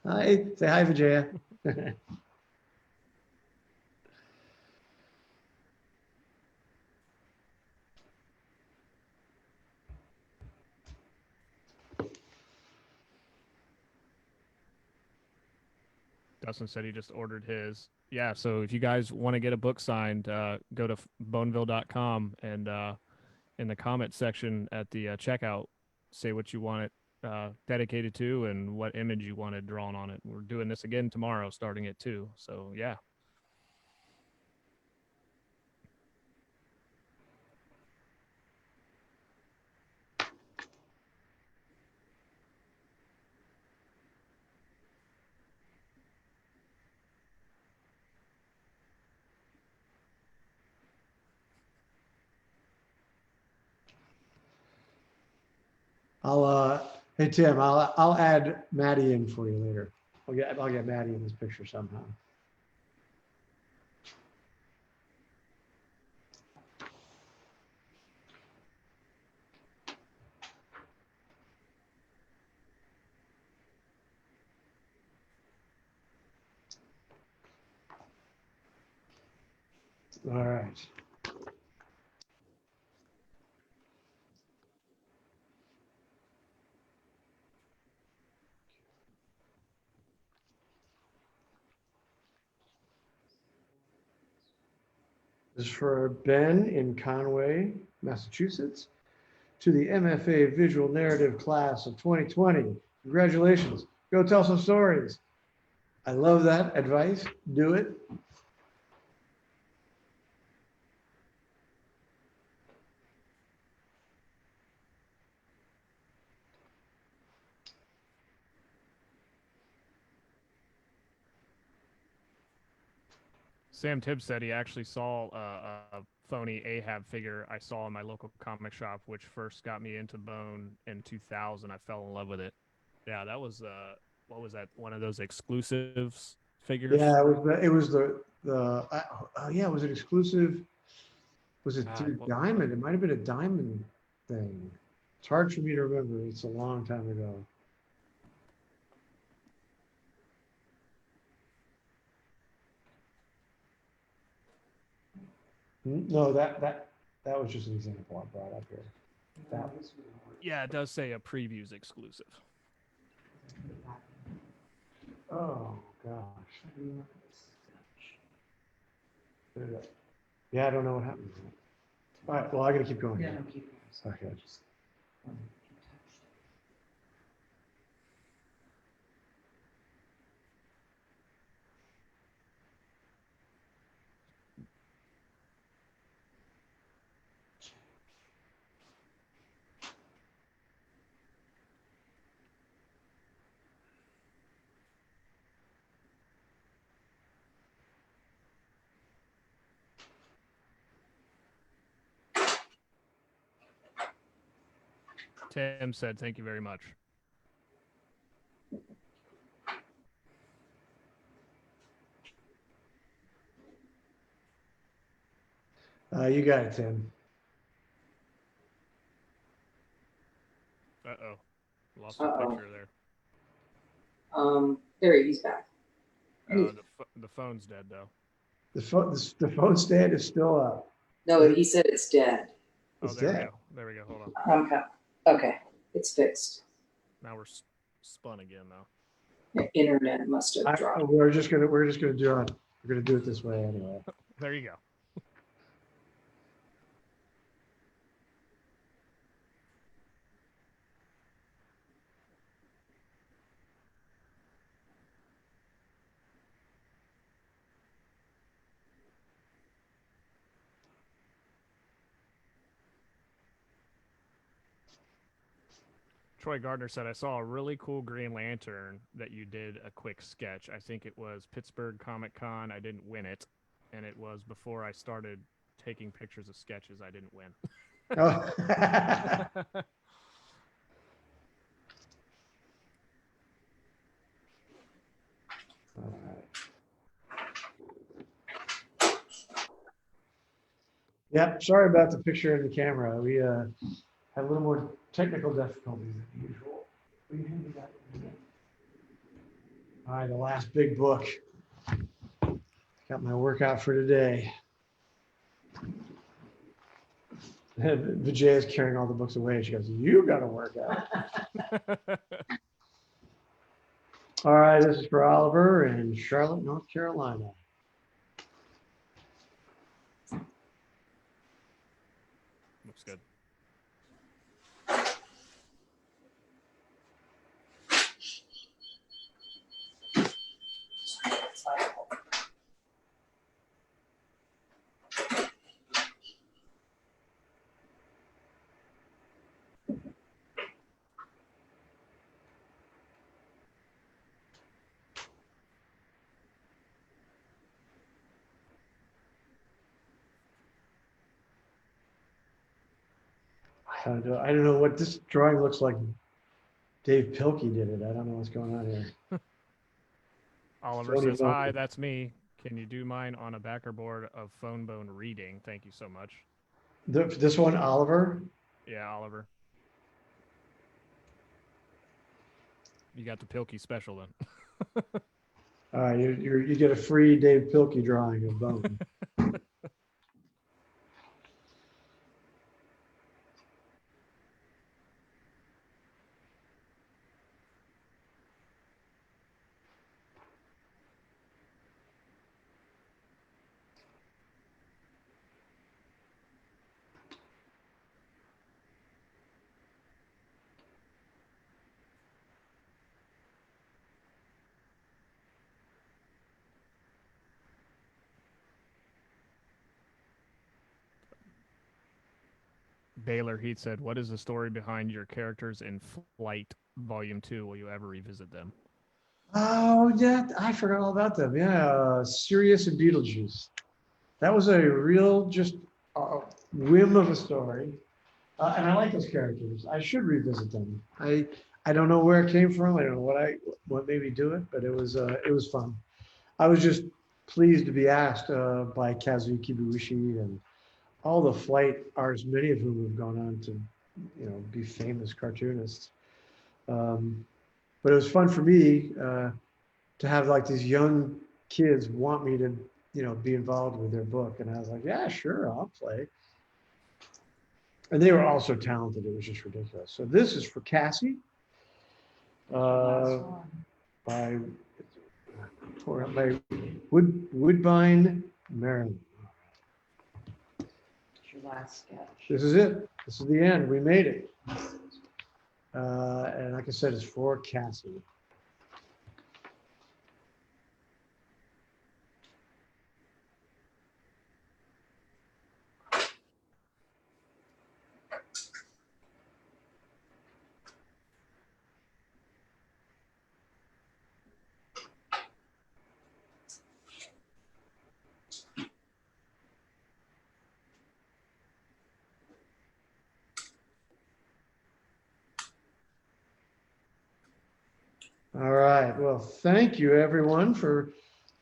Hi, say hi, Vijaya. Dustin said he just ordered his. Yeah, so if you guys want to get a book signed, go to boneville.com and in the comment section at the checkout, say what you want it dedicated to and what image you wanted drawn on it. We're doing this again tomorrow, starting at 2. So yeah. Hey Tim, I'll add Maddie in for you later. I'll get Maddie in this picture somehow. All right. This is for Ben in Conway, Massachusetts, to the MFA Visual Narrative class of 2020. Congratulations. Go tell some stories. I love that advice. Do it. Sam Tibbs said he actually saw a phony Ahab figure I saw in my local comic shop, which first got me into Bone in 2000. I fell in love with it. Yeah, that was what was that? One of those exclusives figures? Yeah, it was yeah, was it exclusive? Was it through what- Diamond? It might have been a Diamond thing. It's hard for me to remember. It's a long time ago. No, that was just an example I brought up here. That was. Yeah, it does say a previews exclusive. Oh gosh. Yeah, I don't know what happened. All right, well, I gotta keep going. Yeah, here. no, keep going. Okay. Tim said, "Thank you very much." You got it, Tim. Uh-oh. Lost a Uh-oh. picture there. There he's back. The phone's dead, though. The phone stand is still up. No, he said it's dead. Oh, It's there we dead. go. There we go. Hold on. Okay, it's fixed. Now we're spun again, though. The internet must have dropped. We're just gonna do it this way anyway. There you go. Troy Gardner said, I saw a really cool Green Lantern that you did a quick sketch. I think it was Pittsburgh Comic Con. I didn't win it. And it was before I started taking pictures of sketches. I didn't win. Oh. All right. Yep, sorry about the picture and the camera. We had a little more technical difficulties than usual. Will you hand me that in a minute? All right, the last big book. Got my workout for today. Vijay is carrying all the books away. She goes, "You got to work out." All right, this is for Oliver in Charlotte, North Carolina. Looks good. I don't know what this drawing looks like. Dave Pilkey did it. I don't know what's going on here. Oliver Tony says, hi, Bone. that's me. Can you do mine on a backer board of phone bone reading? Thank you so much. This one, Oliver. Yeah, Oliver. You got the Pilkey special then. All right, you get a free Dave Pilkey drawing of Bone. Baylor Heat said, what is the story behind your characters in Flight Volume 2? Will you ever revisit them? Oh, yeah, I forgot all about them. Yeah, Sirius and Beetlejuice. That was a real just whim of a story. And I like those characters. I should revisit them. I don't know where it came from. I don't know what made me do it, but it was fun. I was just pleased to be asked by Kazuo Kibuishi and all the Flight artists, many of whom have gone on to, be famous cartoonists. But it was fun for me to have like these young kids want me to, be involved with their book. And I was like, yeah, sure, I'll play. And they were all so talented. It was just ridiculous. So this is for Cassie. By Woodbine, Maryland. Your last sketch. This is it. This is the end. We made it. And like I said, it's for Cassie. All right. Well, thank you everyone for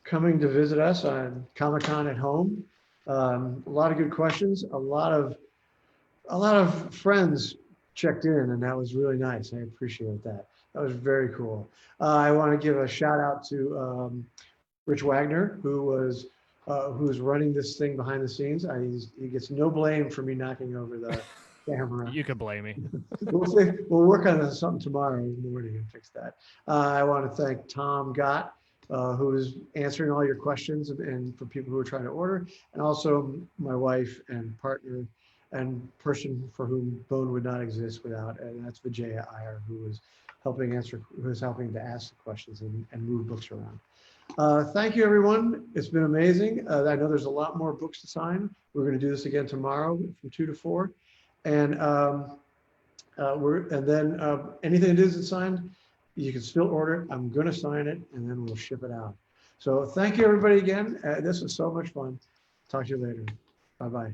coming to visit us on Comic-Con at Home. A lot of good questions. A lot of friends checked in, and that was really nice. I appreciate that. That was very cool. I want to give a shout out to Rich Wagner, who's running this thing behind the scenes. He gets no blame for me knocking over the camera. You could blame me. We'll work on something tomorrow morning and fix that. I want to thank Tom Gott, who is answering all your questions and for people who are trying to order, and also my wife and partner and person for whom Bone would not exist without, and that's Vijaya Iyer, who is helping to ask the questions and move books around. Thank you, everyone. It's been amazing. I know there's a lot more books to sign. We're going to do this again tomorrow from 2 to 4. And And then anything that isn't signed, you can still order it. I'm going to sign it, and then we'll ship it out. So thank you, everybody, again. This was so much fun. Talk to you later. Bye-bye.